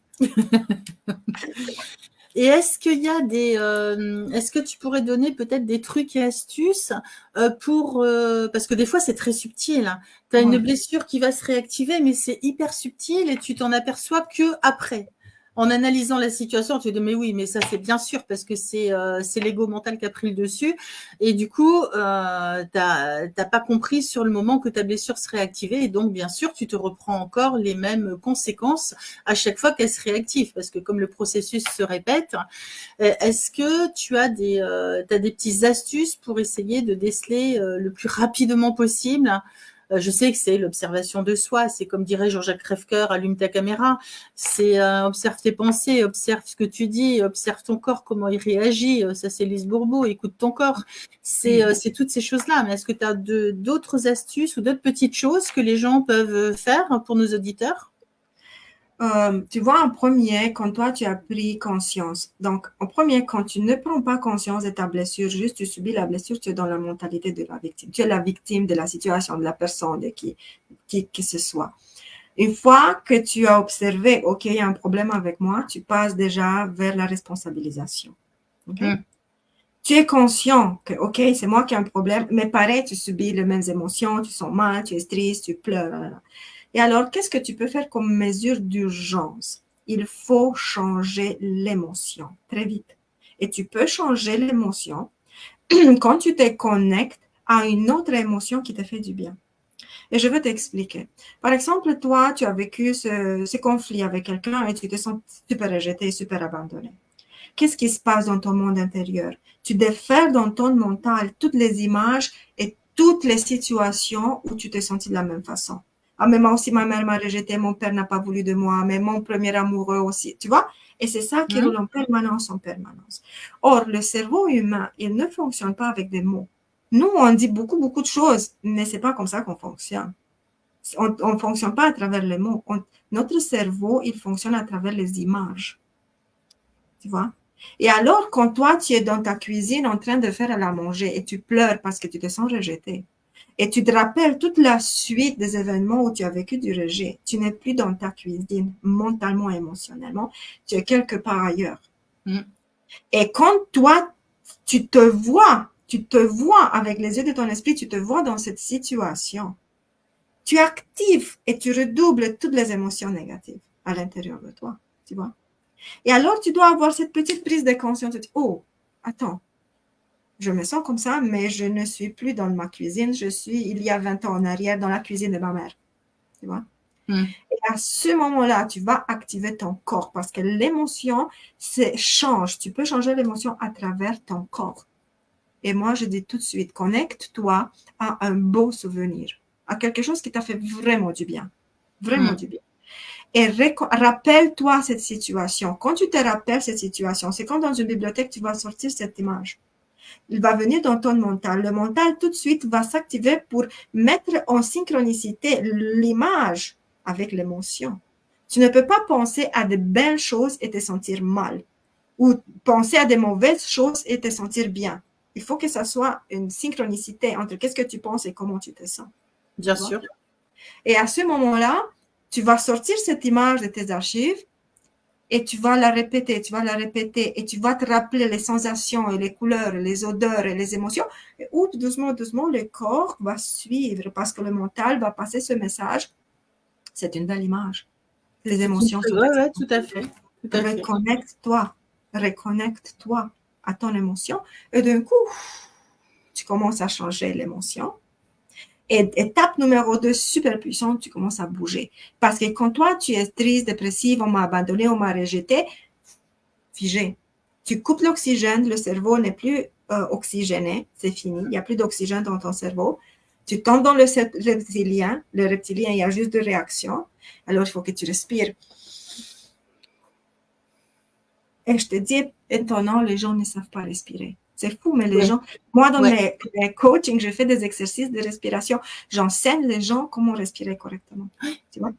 S1: Et est-ce qu'il y a est-ce que tu pourrais donner peut-être des trucs et astuces parce que des fois c'est très subtil, hein. Tu as une
S2: Ouais.
S1: blessure qui va se réactiver, mais c'est hyper subtil et tu t'en aperçois que après. En analysant la situation, tu te dis mais oui, mais ça c'est bien sûr parce que c'est l'ego mental qui a pris le dessus et du coup t'as pas compris sur le moment que ta blessure se réactivait et donc bien sûr tu te reprends encore les mêmes conséquences à chaque fois qu'elle se réactive, parce que comme le processus se répète, est-ce que tu as t'as des petites astuces pour essayer de déceler le plus rapidement possible? Je sais que c'est l'observation de soi, c'est comme dirait Jean-Jacques Crèvecoeur, allume ta caméra, c'est observe tes pensées, observe ce que tu dis, observe ton corps, comment il réagit, ça c'est Lise Bourbeau, écoute ton corps, c'est toutes ces choses-là, mais est-ce que tu as d'autres astuces ou d'autres petites choses que les gens peuvent faire pour nos auditeurs?
S2: Tu vois, en premier, quand toi, tu as pris conscience. Donc, en premier, quand tu ne prends pas conscience de ta blessure, juste tu subis la blessure, tu es dans la mentalité de la victime. Tu es la victime de la situation, de la personne, de qui que ce soit. Une fois que tu as observé, OK, il y a un problème avec moi, tu passes déjà vers la responsabilisation. OK?
S1: Mmh.
S2: Tu es conscient que, OK, c'est moi qui ai un problème, mais pareil, tu subis les mêmes émotions, tu sens mal, tu es triste, tu pleures. Et alors, qu'est-ce que tu peux faire comme mesure d'urgence? Il faut changer l'émotion très vite. Et tu peux changer l'émotion quand tu te connectes à une autre émotion qui te fait du bien. Et je vais t'expliquer. Par exemple, toi, tu as vécu ce conflit avec quelqu'un et tu te sens super rejeté, super abandonné. Qu'est-ce qui se passe dans ton monde intérieur? Tu défères dans ton mental toutes les images et toutes les situations où tu t'es senti de la même façon. Ah, mais moi aussi, ma mère m'a rejeté, mon père n'a pas voulu de moi, mais mon premier amoureux aussi, tu vois? Et c'est ça qui roule
S1: Mmh.
S2: en permanence, en permanence. Or, le cerveau humain, il ne fonctionne pas avec des mots. Nous, on dit beaucoup, beaucoup de choses, mais c'est pas comme ça qu'on fonctionne. On ne fonctionne pas à travers les mots. Notre cerveau, il fonctionne à travers les images, tu vois? Et alors, quand toi, tu es dans ta cuisine en train de faire à la manger et tu pleures parce que tu te sens rejeté, et tu te rappelles toute la suite des événements où tu as vécu du rejet, tu n'es plus dans ta cuisine, mentalement, émotionnellement, tu es quelque part ailleurs.
S1: Mmh.
S2: Et quand toi, tu te vois avec les yeux de ton esprit, tu te vois dans cette situation, tu actives et tu redoubles toutes les émotions négatives à l'intérieur de toi, tu vois. Et alors, tu dois avoir cette petite prise de conscience. Oh, attends, je me sens comme ça, mais je ne suis plus dans ma cuisine. Je suis, il y a 20 ans en arrière, dans la cuisine de ma mère. Tu vois?
S1: Mmh.
S2: Et à ce moment-là, tu vas activer ton corps parce que l'émotion change. Tu peux changer l'émotion à travers ton corps. Et moi, je dis tout de suite, connecte-toi à un beau souvenir, à quelque chose qui t'a fait vraiment du bien. Vraiment
S1: Mmh.
S2: du bien. Et rappelle-toi cette situation. Quand tu te rappelles cette situation, c'est comme dans une bibliothèque, tu vas sortir cette image. Il va venir dans ton mental. Le mental, tout de suite, va s'activer pour mettre en synchronicité l'image avec l'émotion. Tu ne peux pas penser à de belles choses et te sentir mal, ou penser à des mauvaises choses et te sentir bien. Il faut que ça soit une synchronicité entre qu'est-ce que tu penses et comment tu te sens.
S1: Bien sûr.
S2: Et à ce moment-là, tu vas sortir cette image de tes archives et tu vas la répéter, et tu vas te rappeler les sensations et les couleurs, et les odeurs et les émotions. Et doucement, doucement, le corps va suivre parce que le mental va passer ce message. C'est une belle image. Les émotions sont
S1: ouais, tout à fait. Tout à fait.
S2: Reconnecte-toi à ton émotion. Et d'un coup, tu commences à changer l'émotion. Et étape numéro 2, super puissante, tu commences à bouger. Parce que quand toi, tu es triste, dépressive, on m'a abandonné, on m'a rejeté, figé. Tu coupes l'oxygène, le cerveau n'est plus oxygéné, c'est fini, il n'y a plus d'oxygène dans ton cerveau. Tu tombes dans le reptilien, il y a juste de réactions. Alors, il faut que tu respires. Et je te dis, étonnant, les gens ne savent pas respirer. C'est fou, mais les gens, moi, dans mes coachings, je fais des exercices de respiration. J'enseigne les gens comment respirer correctement. Tu vois?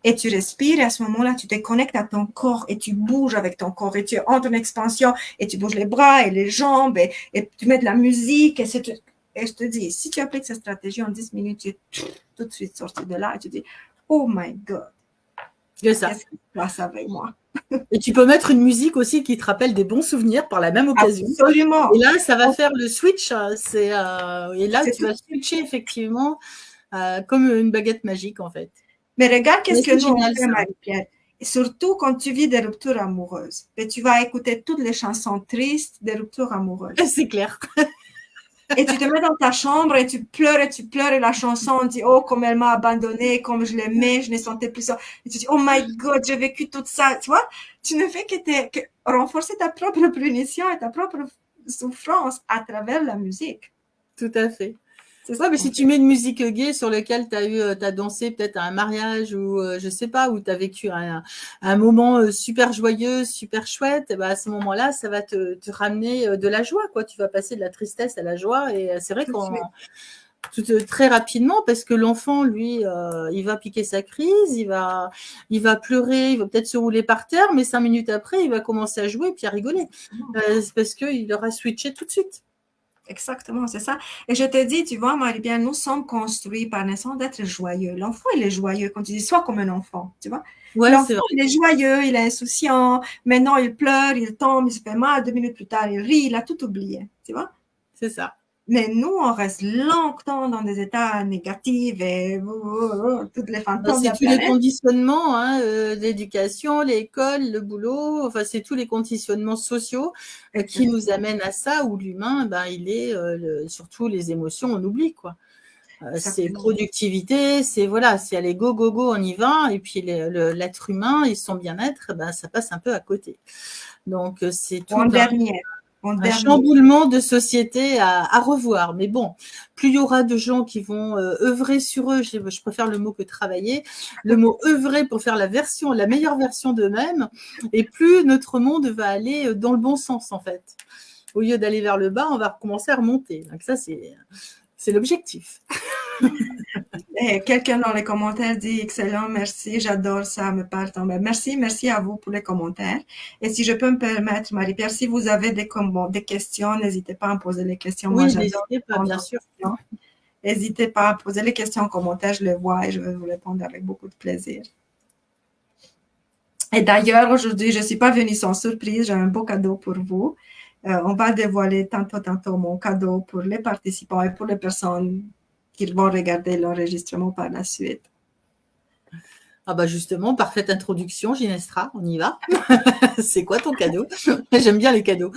S2: Et tu respires, et à ce moment-là, tu te connectes à ton corps et tu bouges avec ton corps et tu entres en expansion et tu bouges les bras et les jambes et tu mets de la musique. Et je te dis, si tu appliques cette stratégie en 10 minutes, tu es tout de suite sorti de là et tu dis, oh my God, qu'est-ce qui se passe avec moi?
S1: Et tu peux mettre une musique aussi qui te rappelle des bons souvenirs par la même occasion.
S2: Absolument.
S1: Et là, ça va faire le switch. Et là, tu vas switcher effectivement comme une baguette magique, en fait.
S2: Mais regarde qu'est-ce que nous on fait, Marie-Pierre. Et surtout quand tu vis des ruptures amoureuses. Et tu vas écouter toutes les chansons tristes des ruptures amoureuses.
S1: C'est clair.
S2: Et tu te mets dans ta chambre et tu pleures et la chanson dit oh comme elle m'a abandonnée, comme je l'aimais, je ne sentais plus ça. Et tu dis oh my God, j'ai vécu tout ça, tu vois. Tu ne fais que renforcer ta propre punition et ta propre souffrance à travers la musique.
S1: Tout à fait. Ouais, mais si tu mets une musique gaie sur laquelle t'as dansé peut-être à un mariage ou je sais pas, où t'as vécu un moment super joyeux, super chouette, et ben à ce moment-là, ça va te ramener de la joie, quoi. Tu vas passer de la tristesse à la joie, et c'est vrai qu'on très rapidement, parce que l'enfant, lui, il va piquer sa crise, il va pleurer, il va peut-être se rouler par terre, mais 5 minutes après, il va commencer à jouer puis à rigoler, parce qu'il aura switché tout de suite.
S2: Exactement, c'est ça. Et je te dis, tu vois, Marie-Pierre, nous sommes construits par naissance d'être joyeux. L'enfant, il est joyeux. Quand tu dis, sois comme un enfant, tu vois.
S1: Ouais,
S2: l'enfant, il est joyeux, il est insouciant. Maintenant, il pleure, il tombe, il se fait mal. 2 minutes plus tard, il rit, il a tout oublié, tu vois.
S1: C'est ça.
S2: Mais nous, on reste longtemps dans des états négatifs et toutes les fantômes.
S1: C'est tous les conditionnements, l'éducation, l'école, le boulot, enfin c'est tous les conditionnements sociaux qui nous amènent à ça, où l'humain, il est surtout les émotions, on oublie quoi. C'est productivité, c'est voilà, c'est aller go go go, on y va, et puis l'être humain et son bien-être, ça passe un peu à côté. Donc c'est tout un chamboulement de société à revoir. Mais bon, plus il y aura de gens qui vont œuvrer sur eux, je préfère le mot que travailler, le mot œuvrer pour faire la meilleure version d'eux-mêmes, et plus notre monde va aller dans le bon sens en fait. Au lieu d'aller vers le bas, on va recommencer à remonter. Donc ça, c'est l'objectif.
S2: Quelqu'un dans les commentaires dit excellent, merci, j'adore ça, me parle tant bien. Merci à vous pour les commentaires. Et si je peux me permettre, Marie-Pierre, si vous avez des questions, n'hésitez pas à me poser les questions.
S1: Oui, n'hésitez pas, bien sûr.
S2: N'hésitez pas à poser les questions en commentaire, je les vois et je vais vous répondre avec beaucoup de plaisir. Et d'ailleurs, aujourd'hui, je ne suis pas venue sans surprise, j'ai un beau cadeau pour vous. On va dévoiler tantôt mon cadeau pour les participants et pour les personnes qui vont regarder l'enregistrement par la suite.
S1: Ah justement, parfaite introduction, Ginestra, on y va. C'est quoi ton cadeau? J'aime bien les cadeaux.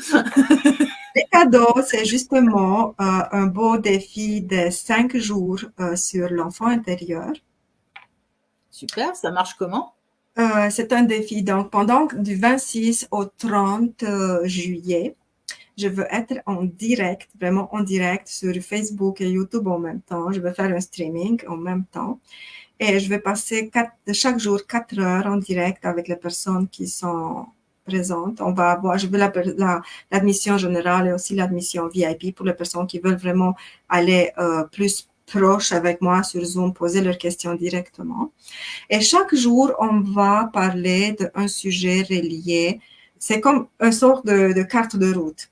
S2: Les cadeaux, c'est justement un beau défi de 5 jours sur l'enfant intérieur.
S1: Super, ça marche comment?
S2: C'est un défi, donc pendant du 26 au 30 juillet, je veux être en direct, vraiment en direct sur Facebook et YouTube en même temps. Je vais faire un streaming en même temps. Et je vais passer chaque jour 4 heures en direct avec les personnes qui sont présente. On va avoir, je veux l'admission générale et aussi l'admission VIP pour les personnes qui veulent vraiment aller plus proche avec moi sur Zoom, poser leurs questions directement. Et chaque jour, on va parler d'un sujet relié. C'est comme une sorte de carte de route.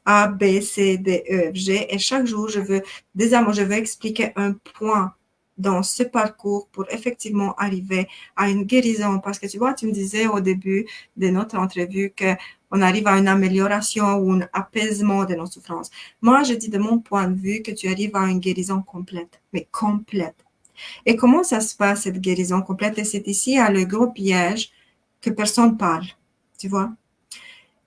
S2: A, B, C, D, E, F, G. Et chaque jour, je veux expliquer un point dans ce parcours pour effectivement arriver à une guérison. Parce que tu vois, tu me disais au début de notre entrevue qu'on arrive à une amélioration ou un apaisement de nos souffrances. Moi, je dis de mon point de vue que tu arrives à une guérison complète, mais complète. Et comment ça se passe, cette guérison complète? Et c'est ici le gros piège que personne parle, tu vois.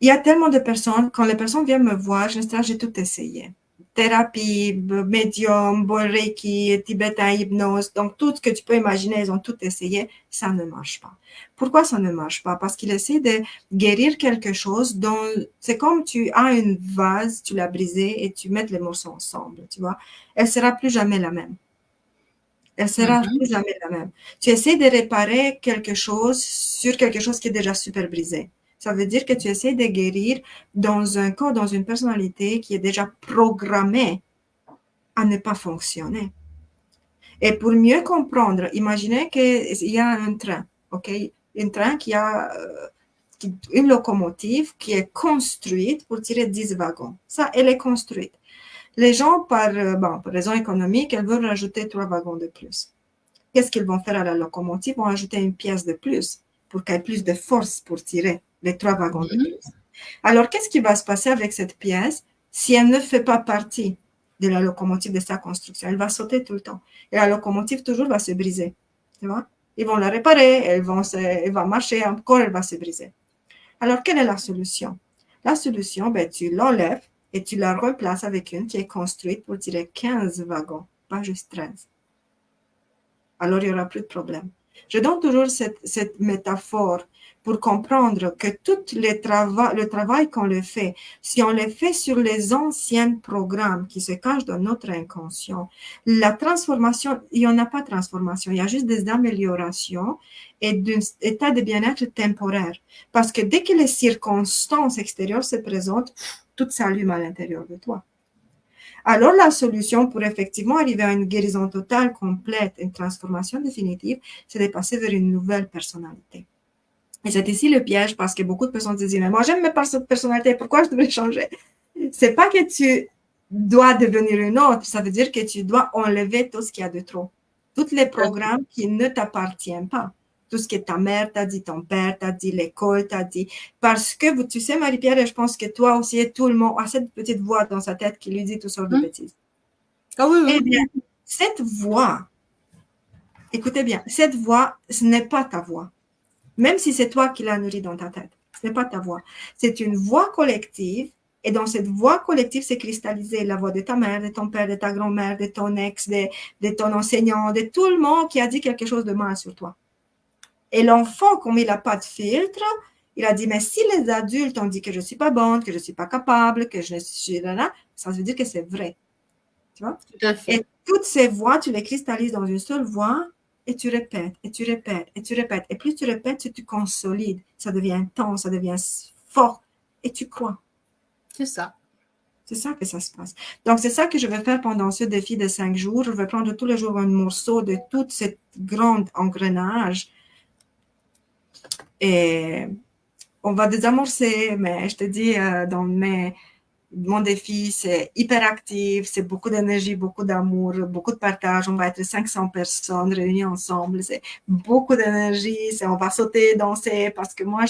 S2: Il y a tellement de personnes, quand les personnes viennent me voir, j'ai tout essayé. Thérapie, médium, reiki, tibétain, hypnose, donc tout ce que tu peux imaginer, ils ont tout essayé, ça ne marche pas. Pourquoi ça ne marche pas? Parce qu'ils essaient de guérir quelque chose dont c'est comme tu as une vase, tu l'as brisée et tu mets les morceaux ensemble, tu vois. Elle sera plus jamais la même. Elle sera plus jamais la même. Tu essaies de réparer quelque chose sur quelque chose qui est déjà super brisé. Ça veut dire que tu essaies de guérir dans un corps, dans une personnalité qui est déjà programmée à ne pas fonctionner. Et pour mieux comprendre, imaginez qu'il y a un train, ok? Un train qui a une locomotive qui est construite pour tirer 10 wagons. Ça, elle est construite. Les gens, pour raison économique, elles veulent rajouter 3 wagons de plus. Qu'est-ce qu'ils vont faire à la locomotive? Ils vont ajouter une pièce de plus pour qu'elle ait plus de force pour tirer les 3 wagons de plus. Alors, qu'est-ce qui va se passer avec cette pièce si elle ne fait pas partie de la locomotive de sa construction? Elle va sauter tout le temps. Et la locomotive toujours va se briser. Tu vois? Ils vont la réparer, elle va marcher encore, elle va se briser. Alors, quelle est la solution? La solution, tu l'enlèves et tu la replaces avec une qui est construite pour tirer 15 wagons, pas juste 13. Alors il n'y aura plus de problème. Je donne toujours cette métaphore pour comprendre que tout le travail qu'on le fait, si on le fait sur les anciens programmes qui se cachent dans notre inconscient, la transformation, il n'y en a pas de transformation, il y a juste des améliorations et d'un état de bien-être temporaire. Parce que dès que les circonstances extérieures se présentent, tout s'allume à l'intérieur de toi. Alors, la solution pour effectivement arriver à une guérison totale, complète, une transformation définitive, c'est de passer vers une nouvelle personnalité. Et c'est ici le piège parce que beaucoup de personnes disent, mais moi j'aime mes personnalités, pourquoi je devrais changer? C'est pas que tu dois devenir une autre, ça veut dire que tu dois enlever tout ce qu'il y a de trop. Tous les programmes qui ne t'appartiennent pas. Tout ce que ta mère t'a dit, ton père t'a dit, l'école t'a dit. Parce que, tu sais, Marie-Pierre, et je pense que toi aussi, tout le monde a cette petite voix dans sa tête qui lui dit toutes sortes de bêtises.
S1: Ah oui, oui.
S2: Eh bien, cette voix, écoutez bien, cette voix, ce n'est pas ta voix. Même si c'est toi qui la nourris dans ta tête, ce n'est pas ta voix. C'est une voix collective. Et dans cette voix collective, c'est cristallisé la voix de ta mère, de ton père, de ta grand-mère, de ton ex, de ton enseignant, de tout le monde qui a dit quelque chose de mal sur toi. Et l'enfant, comme il n'a pas de filtre, il a dit, mais si les adultes ont dit que je ne suis pas bonne, que je ne suis pas capable, que je ne suis là, ça veut dire que c'est vrai. Tu vois?
S1: Tout à fait.
S2: Et toutes ces voix, tu les cristallises dans une seule voix et tu répètes, et tu répètes, et tu répètes. Et plus tu répètes, tu consolides. Ça devient intense, ça devient fort. Et tu crois.
S1: C'est ça.
S2: C'est ça que ça se passe. Donc, c'est ça que je vais faire pendant ce défi de 5 jours. Je vais prendre tous les jours un morceau de tout ce grand engrenage. Et on va désamorcer, mais je te dis, mon défi, c'est hyperactif, c'est beaucoup d'énergie, beaucoup d'amour, beaucoup de partage. On va être 500 personnes réunies ensemble. C'est beaucoup d'énergie. On va sauter, danser, parce que moi,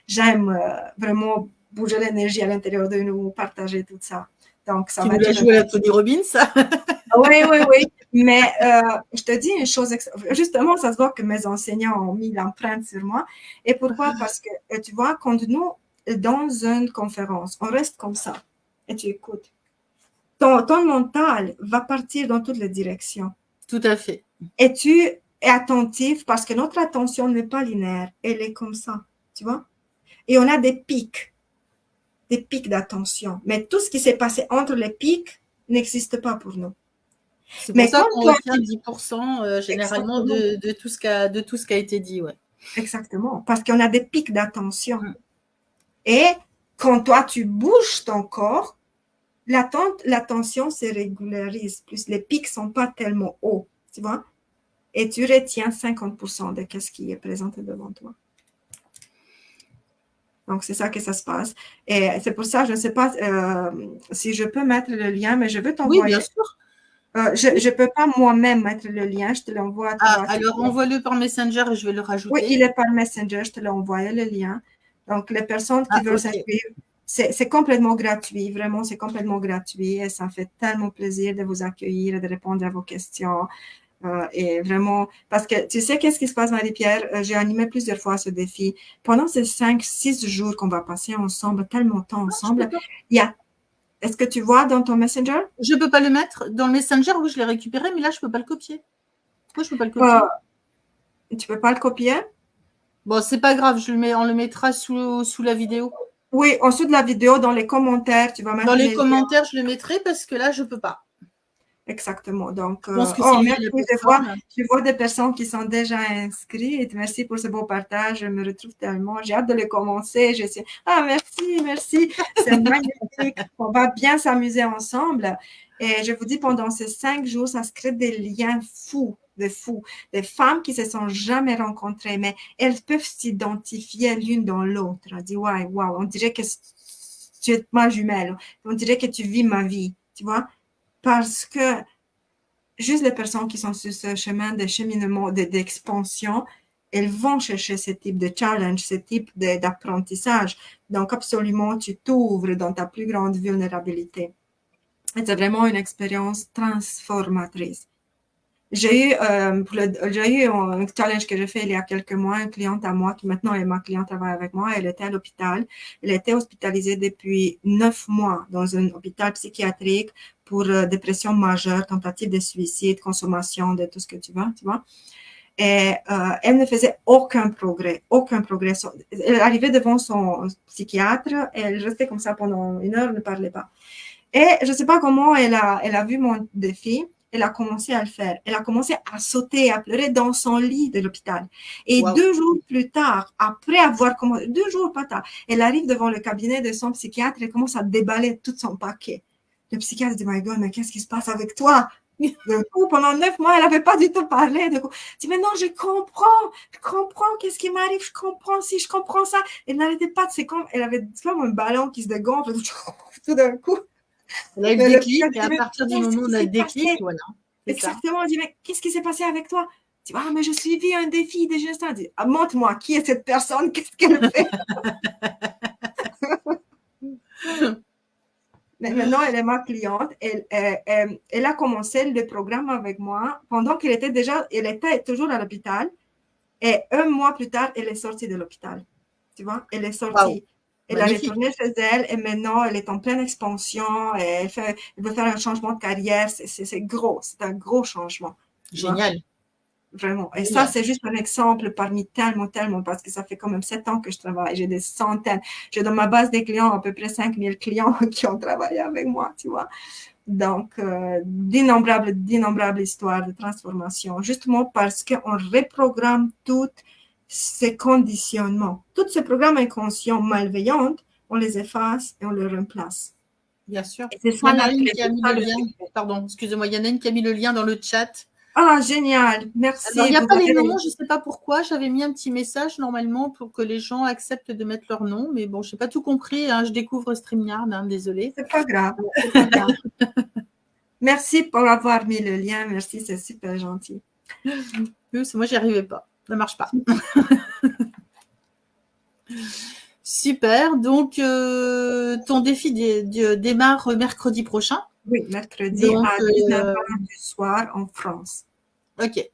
S2: j'aime vraiment bouger l'énergie à l'intérieur de nous, partager tout ça. Donc, ça
S1: Tu
S2: va
S1: nous l'as
S2: être...
S1: joué à Tony Robbins, ça?
S2: Oui, oui, oui. Mais je te dis une chose, justement, ça se voit que mes enseignants ont mis l'empreinte sur moi. Et pourquoi? Parce que, tu vois, quand nous, dans une conférence, on reste comme ça et tu écoutes, ton mental va partir dans toutes les directions.
S1: Tout à fait.
S2: Et tu es attentif parce que notre attention n'est pas linéaire, elle est comme ça, tu vois. Et on a des pics d'attention. Mais tout ce qui s'est passé entre les pics n'existe pas pour nous.
S1: C'est pour
S2: Mais
S1: ça
S2: quand
S1: qu'on
S2: toi,
S1: retient 10% généralement de tout ce qui a été dit, ouais.
S2: Exactement, parce qu'on a des pics d'attention. Et quand toi, tu bouges ton corps, la tension se régularise, plus les pics sont pas tellement hauts, tu vois, et tu retiens 50% de ce qui est présenté devant toi. Donc, c'est ça que ça se passe. Et c'est pour ça, je ne sais pas si je peux mettre le lien, mais je veux
S1: Oui, bien
S2: t'envoyer.
S1: sûr.
S2: Je ne peux pas moi-même mettre le lien, je te l'envoie à
S1: Ah,
S2: toi.
S1: alors envoie-le par Messenger et je vais le
S2: Oui, il
S1: rajouter.
S2: est par Messenger, je te l'ai envoyé le lien. Donc, les personnes qui
S1: Ah,
S2: veulent
S1: ok.
S2: s'inscrire, c'est complètement gratuit, vraiment, c'est complètement gratuit et ça me fait tellement plaisir de vous accueillir et de répondre à vos questions. Et vraiment, parce que tu sais, qu'est-ce qui se passe, Marie-Pierre? J'ai animé plusieurs fois ce défi. Pendant ces 5, 6 jours qu'on va passer ensemble, tellement de temps
S1: Non, je peux
S2: ensemble,
S1: pas.
S2: il y a, est-ce que tu vois dans ton Messenger?
S1: Je peux pas le mettre dans le Messenger. Oui, je l'ai récupéré, mais là, je peux pas le copier. Pourquoi je peux pas le
S2: Euh,
S1: copier?
S2: Tu peux pas le copier?
S1: Bon, c'est pas grave, on le mettra sous la vidéo.
S2: Oui, en dessous de la vidéo, dans les commentaires, tu vas
S1: Dans
S2: mettre
S1: les
S2: les liens.
S1: commentaires, je le mettrai parce que là, je peux pas.
S2: Exactement. Donc,
S1: Je pense que c'est
S2: oh,
S1: lié
S2: merci.
S1: à la plateforme.
S2: Je vois des personnes qui sont déjà inscrites. Merci pour ce beau partage. Je me retrouve tellement. J'ai hâte de le commencer. Je sais. Ah, merci, merci. C'est magnifique. On va bien s'amuser ensemble. Et je vous dis, pendant ces 5 jours, ça se crée des liens fous, de fous. Des femmes qui se sont jamais rencontrées, mais elles peuvent s'identifier l'une dans l'autre. On dit, ouais, wow, on dirait que tu es ma jumelle. On dirait que tu vis ma vie. Tu vois? Parce que juste les personnes qui sont sur ce chemin de cheminement, d'expansion, elles vont chercher ce type de challenge, ce type d'apprentissage. Donc, absolument, tu t'ouvres dans ta plus grande vulnérabilité. Et c'est vraiment une expérience transformatrice. J'ai eu un challenge que j'ai fait il y a quelques mois, une cliente à moi qui maintenant est ma cliente, travaille avec moi. Elle était à l'hôpital. Elle était hospitalisée depuis 9 mois dans un hôpital psychiatrique pour dépression majeure, tentative de suicide, consommation de tout ce que tu veux, tu vois. Et elle ne faisait aucun progrès, aucun progrès. Elle arrivait devant son psychiatre et elle restait comme ça pendant 1 heure, elle ne parlait pas. Et je ne sais pas comment elle a vu mon défi. Elle a commencé à le faire. Elle a commencé à sauter, à pleurer dans son lit de l'hôpital. Et
S1: Waouh.
S2: 2 jours plus tard, après avoir commencé, 2 jours pas tard, elle arrive devant le cabinet de son psychiatre et commence à déballer tout son paquet. Le psychiatre dit, my God, mais qu'est-ce qui se passe avec toi? Du coup, pendant 9 mois, elle n'avait pas du tout parlé. Du coup, elle dit, mais non, je comprends, qu'est-ce qui m'arrive, je comprends si, je comprends ça. Elle n'arrêtait pas de, elle avait comme un ballon qui se dégonfle tout d'un coup.
S1: Elle a eu le
S2: Mais le
S1: déclic
S2: psychiatre
S1: et
S2: dit,
S1: à
S2: mais
S1: partir du
S2: qu'est-ce
S1: moment où
S2: qui
S1: on a le
S2: s'est
S1: déclic,
S2: passé?
S1: voilà, c'est ça.
S2: Exactement. On dit, mais qu'est-ce qui s'est passé avec toi? Tu dis, ah, mais je suivis un défi des instants. Elle dit, ah, montre-moi, qui est cette personne? Qu'est-ce qu'elle fait? Mais maintenant, elle est ma cliente. Elle a commencé le programme avec moi pendant elle était toujours à l'hôpital. Et 1 mois plus tard, elle est sortie de l'hôpital. Tu vois, elle est
S1: Waouh,
S2: sortie. Elle a
S1: magnifique,
S2: retourné chez elle et maintenant, elle est en pleine expansion. Et elle veut faire un changement de carrière. C'est gros. C'est un gros changement. Tu vois,
S1: génial,
S2: vraiment. Et ça,
S1: génial.
S2: c'est juste un exemple parmi tellement, tellement, parce que ça fait quand même 7 ans que je travaille. J'ai des centaines. J'ai dans ma base des clients à peu près 5000 clients qui ont travaillé avec moi, tu vois. Donc, d'innombrables histoires de transformation, justement parce qu'on reprogramme tous ces conditionnements. Tous ces programmes inconscients malveillants, on les efface et on les remplace.
S1: Bien sûr.
S2: Et c'est
S1: Il y
S2: ça
S1: en a
S2: la
S1: une
S2: clé,
S1: qui a
S2: c'est
S1: mis
S2: ça
S1: le
S2: le
S1: lien.
S2: secret.
S1: Pardon, excusez-moi, il y en a une qui a mis le lien dans le chat.
S2: Ah, génial,
S1: Alors, il
S2: merci.
S1: n'y a
S2: Vous
S1: pas les
S2: avez
S1: noms, je ne sais pas pourquoi. J'avais mis un petit message normalement pour que les gens acceptent de mettre leur nom, mais bon, je n'ai pas tout compris. Hein. Je découvre StreamYard, hein, désolée.
S2: c'est pas grave, c'est pas grave. Merci pour avoir mis le lien, merci, c'est super gentil.
S1: Moi, j'y arrivais pas. Ça ne marche pas. Super. Donc, ton défi démarre mercredi prochain.
S2: Oui, mercredi
S1: Donc,
S2: à 19h du soir en France.
S1: ok.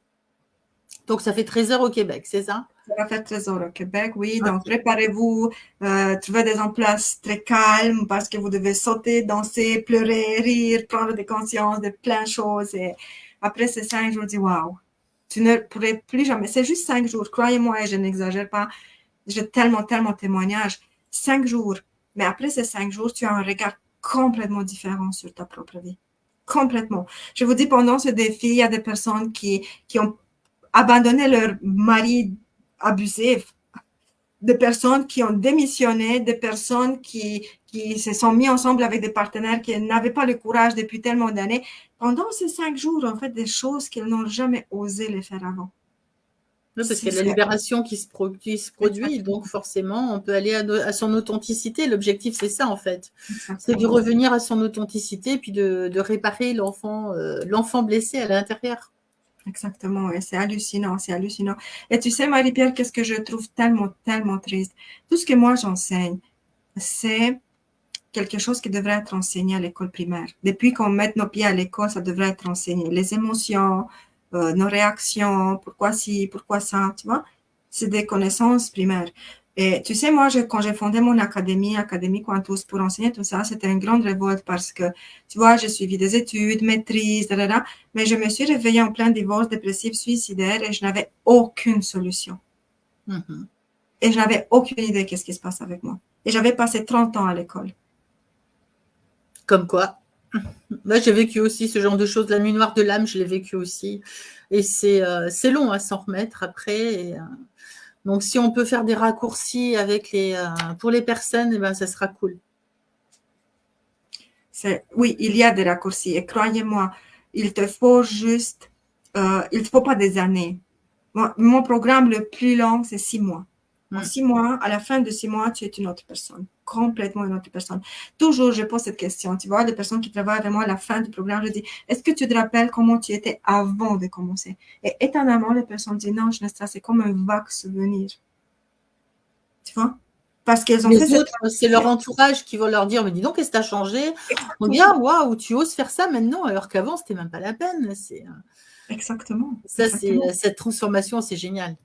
S1: Donc, ça fait 13 heures au Québec, c'est ça?
S2: Ça va faire 13 heures au Québec, oui. Donc,
S1: Ok.
S2: préparez-vous, trouvez des emplacements très calmes parce que vous devez sauter, danser, pleurer, rire, prendre des consciences de plein de choses. Et après ces 5 jours, dis waouh, tu ne pourrais plus jamais. C'est juste 5 jours, croyez-moi, et je n'exagère pas. J'ai tellement, tellement de témoignages. 5 jours. Mais après ces 5 jours, tu as un regard complètement différent sur ta propre vie. Complètement. Je vous dis, pendant ce défi, il y a des personnes qui ont abandonné leur mari abusif des personnes qui ont démissionné, des personnes qui se sont mis ensemble avec des partenaires qui n'avaient pas le courage depuis tellement d'années. Pendant ces 5 jours, en fait, des choses qu'ils n'ont jamais osé les faire avant.
S1: Oui, parce qu'il y a la libération qui se produit, donc forcément, on peut aller à son authenticité. L'objectif, c'est ça, en fait. C'est de revenir à son authenticité, puis de réparer l'enfant blessé à l'intérieur.
S2: Exactement, et c'est hallucinant, c'est hallucinant. Et tu sais, Marie-Pierre, qu'est-ce que je trouve tellement, tellement triste? Tout ce que moi j'enseigne, c'est quelque chose qui devrait être enseigné à l'école primaire. Depuis qu'on met nos pieds à l'école, ça devrait être enseigné. Les émotions, nos réactions, pourquoi ci, pourquoi ça, tu vois? C'est des connaissances primaires. Et tu sais, moi, quand j'ai fondé mon Académie Quantus, pour enseigner tout ça, c'était une grande révolte parce que, tu vois, j'ai suivi des études, maîtrise, mais je me suis réveillée en plein divorce dépressif, suicidaire et je n'avais aucune solution.
S1: Mm-hmm.
S2: Et je n'avais aucune idée qu'est-ce qui se passe avec moi. Et j'avais passé 30 ans à l'école.
S1: Comme quoi. Moi, j'ai vécu aussi ce genre de choses. La nuit noire de l'âme, je l'ai vécu aussi. Et c'est long à s'en remettre après. Donc, si on peut faire des raccourcis pour les personnes, eh ben, ça sera cool.
S2: Oui, il y a des raccourcis. Et croyez-moi, il te faut juste, il ne faut pas des années. Mon programme le plus long, c'est 6 mois. En 6 mois, à la fin de 6 mois, tu es une autre personne, complètement une autre personne. Toujours, je pose cette question. Tu vois, les personnes qui travaillent avec moi à la fin du programme, je dis, est-ce que tu te rappelles comment tu étais avant de commencer? Et étonnamment, les personnes disent, non, c'est comme un vague souvenir. Tu vois? Parce qu'elles ont
S1: les autres, c'est leur entourage qui va leur dire, mais dis donc, qu'est-ce que tu as changé? Regarde, waouh, tu oses faire ça maintenant, alors qu'avant, c'était même pas la peine.
S2: Exactement.
S1: Ça, exactement. Cette transformation, c'est génial.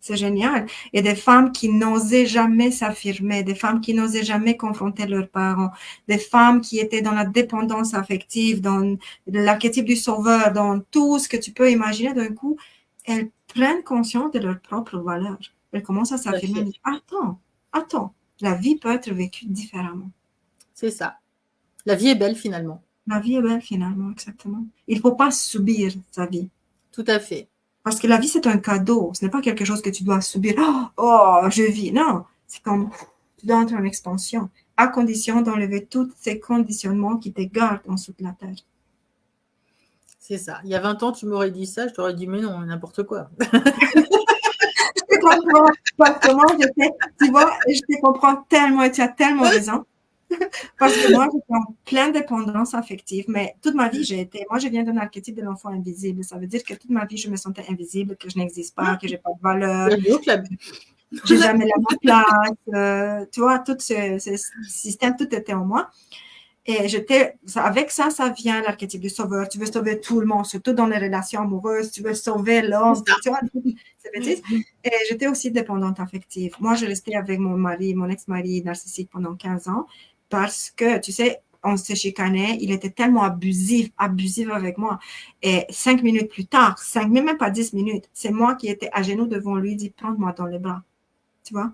S2: C'est génial. Il y a des femmes qui n'osaient jamais s'affirmer, des femmes qui n'osaient jamais confronter leurs parents, des femmes qui étaient dans la dépendance affective, dans l'archétype du sauveur, dans tout ce que tu peux imaginer. D'un coup, elles prennent conscience de leurs propres valeurs. Elles commencent à s'affirmer. Attends, la vie peut être vécue différemment.
S1: C'est ça. La vie est belle finalement.
S2: La vie est belle finalement, exactement. Il ne faut pas subir sa vie.
S1: Tout à fait.
S2: Parce que la vie, c'est un cadeau. Ce n'est pas quelque chose que tu dois subir. Oh, je vis. Non, c'est comme tu dois entrer en expansion, à condition d'enlever tous ces conditionnements qui te gardent en dessous de la terre.
S1: C'est ça. Il y a 20 ans, tu m'aurais dit ça, je t'aurais dit, mais non, n'importe quoi.
S2: Je te comprends. Tu vois, je te comprends tellement et tu as tellement raison. Parce que moi, j'étais en pleine dépendance affective, mais toute ma vie, moi, je viens d'un archétype de l'enfant invisible. Ça veut dire que toute ma vie, je me sentais invisible, que je n'existe pas, que j'ai pas de valeur. J'ai jamais la place. Tu vois, tout ce système, tout était en moi. Et avec ça, ça vient l'archétype du sauveur. Tu veux sauver tout le monde, surtout dans les relations amoureuses. Tu veux sauver l'homme. Tu vois, ces bêtises. Et j'étais aussi dépendante affective. Moi, je restais avec mon ex-mari narcissique pendant 15 ans parce que, tu sais, on se chicanait. Il était tellement abusif avec moi. Et 5 minutes plus tard, même pas 10 minutes, c'est moi qui étais à genoux devant lui, dit, prends-moi dans les bras. Tu vois?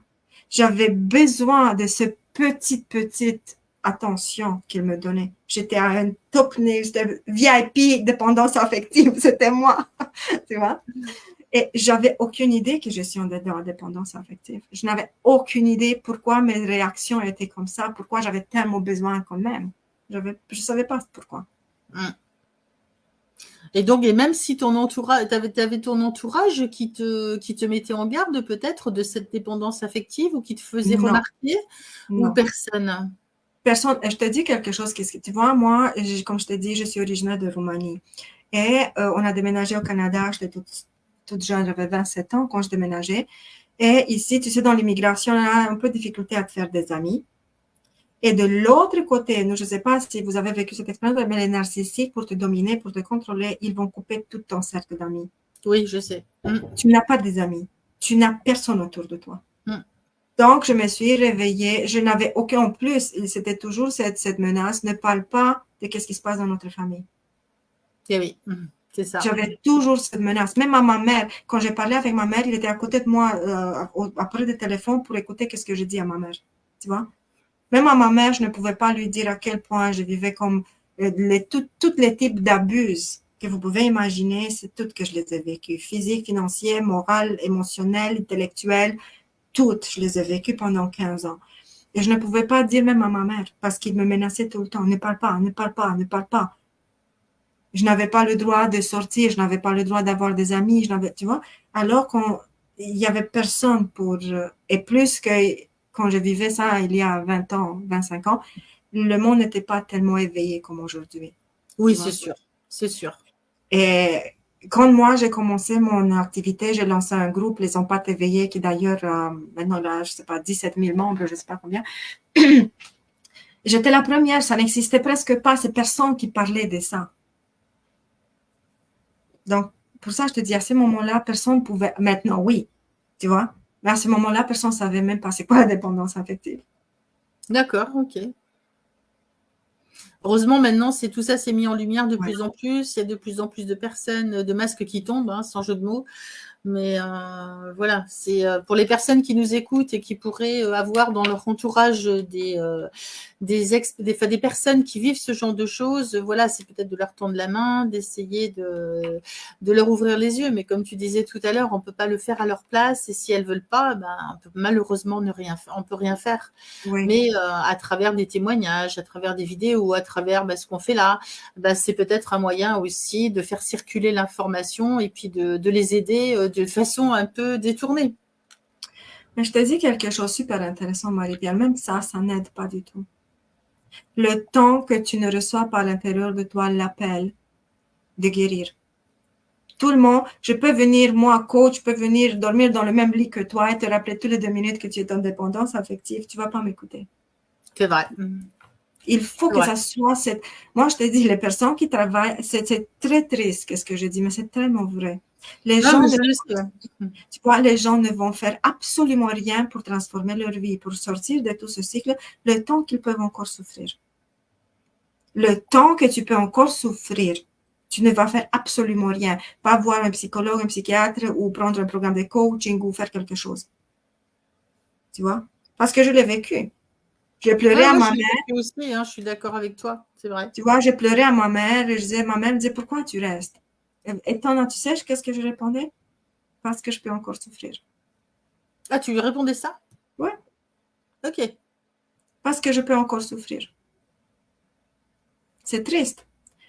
S2: J'avais besoin de ce petite attention qu'il me donnait. J'étais à un top j'étais VIP, dépendance affective, c'était moi, tu vois. Et j'avais aucune idée que je suis en dépendance affective. Je n'avais aucune idée pourquoi mes réactions étaient comme ça, pourquoi j'avais tellement besoin quand même. Je ne savais pas pourquoi.
S1: Et donc, et même si ton entourage, t'avais ton entourage qui te mettait en garde peut-être de cette dépendance affective ou qui te faisait remarquer, ou personne?
S2: Personne. Je te dis quelque chose. Tu vois, moi, comme je te dis, je suis originaire de Roumanie. Et on a déménagé au Canada. J'étais toute jeune, j'avais 27 ans quand je déménageais. Et ici, tu sais, dans l'immigration, on a un peu de difficulté à te faire des amis. Et de l'autre côté, je ne sais pas si vous avez vécu cette expérience, mais les narcissiques, pour te dominer, pour te contrôler, ils vont couper tout ton cercle d'amis.
S1: Oui, je sais.
S2: Tu n'as pas des amis. Tu n'as personne autour de toi. Donc, je me suis réveillée. Je n'avais aucun, en plus, c'était toujours cette menace, ne parle pas de ce qui se passe dans notre famille.
S1: Et oui, c'est ça.
S2: J'avais toujours cette menace. Même à ma mère, quand j'ai parlé avec ma mère, il était à côté de moi, après le téléphone, pour écouter ce que je dis à ma mère. Tu vois? Même à ma mère, je ne pouvais pas lui dire à quel point je vivais comme tous les types d'abus que vous pouvez imaginer, c'est tout que je les ai vécus. Physique, financier, moral, émotionnel, intellectuel. toutes, je les ai vécues pendant 15 ans. Et je ne pouvais pas dire même à ma mère, parce qu'il me menaçait tout le temps. Ne parle pas, ne parle pas, ne parle pas. Je n'avais pas le droit de sortir, je n'avais pas le droit d'avoir des amis, tu vois. Alors qu'il y avait personne pour, et plus que quand je vivais ça il y a 20 ans, 25 ans, le monde n'était pas tellement éveillé comme aujourd'hui.
S1: Oui,
S2: Tu
S1: c'est
S2: vois.
S1: sûr, c'est sûr.
S2: Et quand moi, j'ai commencé mon activité, j'ai lancé un groupe, Les Empathes Éveillés, qui d'ailleurs, maintenant, là, je sais pas, 17 000 membres, je sais pas combien. J'étais la première, ça n'existait presque pas, ces personnes qui parlaient de ça. Donc, pour ça, je te dis, à ce moment-là, personne ne pouvait, maintenant, oui, tu vois, mais à ce moment-là, personne ne savait même pas c'est quoi la dépendance affective.
S1: D'accord, ok. Heureusement, maintenant, tout ça s'est mis en lumière de
S2: Ouais.
S1: plus en plus. Il y a de plus en plus de personnes, de masques qui tombent, hein, sans jeu de mots. Mais voilà, c'est pour les personnes qui nous écoutent et qui pourraient avoir dans leur entourage des personnes qui vivent ce genre de choses, voilà, c'est peut-être de leur tendre la main, d'essayer de leur ouvrir les yeux. Mais comme tu disais tout à l'heure, on ne peut pas le faire à leur place. Et si elles ne veulent pas, ben, on peut malheureusement on peut rien faire.
S2: Oui.
S1: Mais à travers des témoignages, à travers des vidéos, à travers ce qu'on fait là, c'est peut-être un moyen aussi de faire circuler l'information et puis de les aider de façon un peu détournée.
S2: Mais je te dis quelque chose de super intéressant, Marie-Pierre. Même ça n'aide pas du tout. Le temps que tu ne reçois pas à l'intérieur de toi l'appel de guérir. Tout le monde, je peux venir, moi, coach, je peux venir dormir dans le même lit que toi et te rappeler toutes les 2 minutes que tu es en dépendance affective. Tu vas pas m'écouter.
S1: C'est vrai.
S2: Il faut
S1: C'est
S2: que
S1: vrai.
S2: ça soit cette. Moi, je te dis, les personnes qui travaillent, c'est très triste, qu'est-ce que je dis, mais c'est tellement vrai. Les
S1: Non,
S2: gens,
S1: mais je le sais.
S2: tu vois, les gens ne vont faire absolument rien pour transformer leur vie, pour sortir de tout ce cycle, le temps qu'ils peuvent encore souffrir. Le temps que tu peux encore souffrir, tu ne vas faire absolument rien. Pas voir un psychologue, un psychiatre ou prendre un programme de coaching ou faire quelque chose. Tu vois? Parce que je l'ai vécu. J'ai pleuré
S1: Ouais,
S2: à
S1: moi,
S2: ma
S1: je l'ai
S2: mère.
S1: vécu aussi, hein, je suis d'accord avec toi, c'est vrai.
S2: Tu vois, j'ai pleuré à ma mère. Et je disais, ma mère me disait, pourquoi tu restes? Et toi, tu sais, qu'est-ce que je répondais? Parce que je peux encore souffrir.
S1: Ah, tu lui répondais ça?
S2: Ouais,
S1: Ok.
S2: parce que je peux encore souffrir. C'est triste.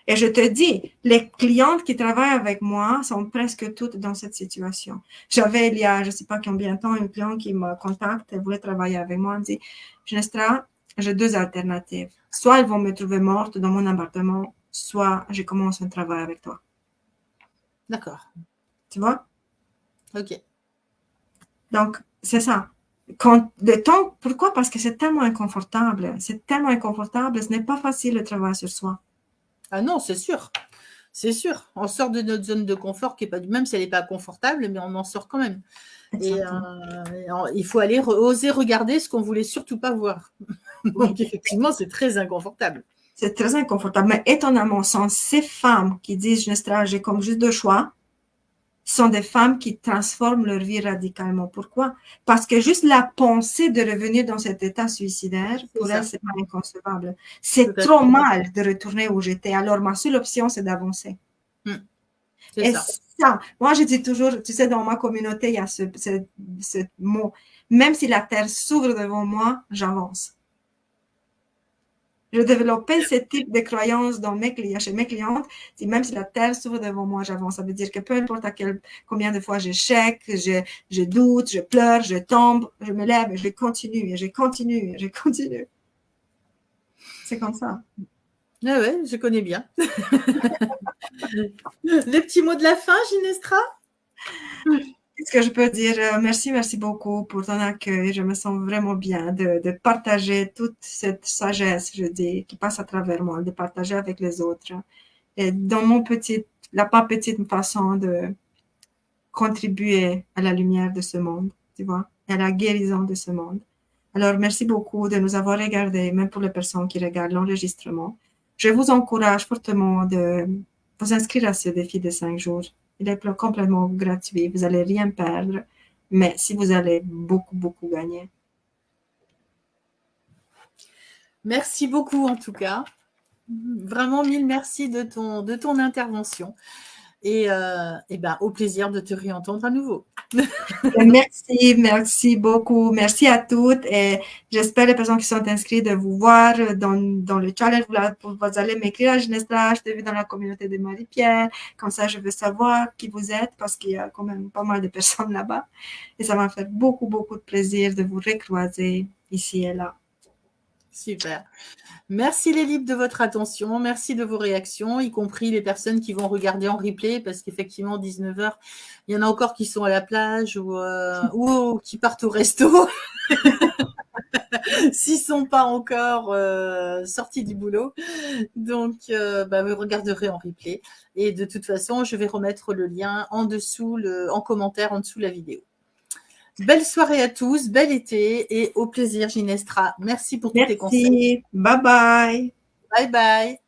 S2: Et je te dis, les clientes qui travaillent avec moi sont presque toutes dans cette situation. J'avais, il y a, je ne sais pas combien de temps, une cliente qui me contacte, elle voulait travailler avec moi, elle me dit, Genestra, j'ai 2 alternatives. Soit elles vont me trouver morte dans mon appartement, soit je commence un travail avec toi.
S1: D'accord.
S2: Tu vois?
S1: Ok.
S2: Donc, c'est ça. Quand, le temps, pourquoi? Parce que c'est tellement inconfortable. C'est tellement inconfortable, ce n'est pas facile le travail sur soi.
S1: Ah non, c'est sûr. C'est sûr. On sort de notre zone de confort qui est pas même si elle n'est pas confortable, mais on en sort quand même. Et
S2: Exactement.
S1: il faut aller oser regarder ce qu'on voulait surtout pas voir.
S2: Oui.
S1: Donc effectivement, c'est très inconfortable.
S2: C'est très inconfortable. Mais étonnamment, sont ces femmes qui disent, Genestra, j'ai comme juste 2 choix, sont des femmes qui transforment leur vie radicalement. Pourquoi? Parce que juste la pensée de revenir dans cet état suicidaire,
S1: C'est
S2: pour elles,
S1: ça.
S2: c'est pas inconcevable.
S1: Tout
S2: C'est
S1: à
S2: trop
S1: fait.
S2: mal de retourner où j'étais. Alors, ma seule option, c'est d'avancer.
S1: C'est
S2: Et
S1: ça.
S2: ça, moi, je dis toujours, tu sais, dans ma communauté, il y a ce mot, même si la terre s'ouvre devant moi, j'avance. Je développais ce type de croyance dans chez mes clientes. Même si la terre s'ouvre devant moi, j'avance. Ça veut dire que peu importe combien de fois j'échec, je doute, je pleure, je tombe, je me lève et je continue, et je continue, et je continue. C'est comme ça.
S1: Ah ouais, je connais bien. Les petits mots de la fin, Ginestra?
S2: Qu'est-ce que je peux dire? Merci beaucoup pour ton accueil. Je me sens vraiment bien de partager toute cette sagesse, je dis, qui passe à travers moi, de partager avec les autres. Et dans la pas petite façon de contribuer à la lumière de ce monde, tu vois, et à la guérison de ce monde. Alors, merci beaucoup de nous avoir regardés, même pour les personnes qui regardent l'enregistrement. Je vous encourage fortement de vous inscrire à ce défi de 5 jours. Il est complètement gratuit, vous n'allez rien perdre, mais si vous allez beaucoup gagner.
S1: Merci beaucoup en tout cas. Vraiment mille merci de ton intervention. Et ben, au plaisir de te réentendre à nouveau.
S2: Merci beaucoup. Merci à toutes et j'espère les personnes qui sont inscrites de vous voir dans le challenge. Vous allez m'écrire à Ginestra, je t'ai vu dans la communauté de Marie-Pierre. Comme ça, je veux savoir qui vous êtes parce qu'il y a quand même pas mal de personnes là-bas. Et ça m'a fait beaucoup, beaucoup de plaisir de vous recroiser ici et là.
S1: Super. Merci les libres de votre attention, merci de vos réactions, y compris les personnes qui vont regarder en replay, parce qu'effectivement, 19h, il y en a encore qui sont à la plage ou qui partent au resto, s'ils sont pas encore sortis du boulot. Donc, vous regarderez en replay. Et de toute façon, je vais remettre le lien en dessous, en commentaire en dessous de la vidéo. Belle soirée à tous, bel été et au plaisir Ginestra. Merci pour tous tes conseils.
S2: Merci. Bye bye.
S1: Bye bye.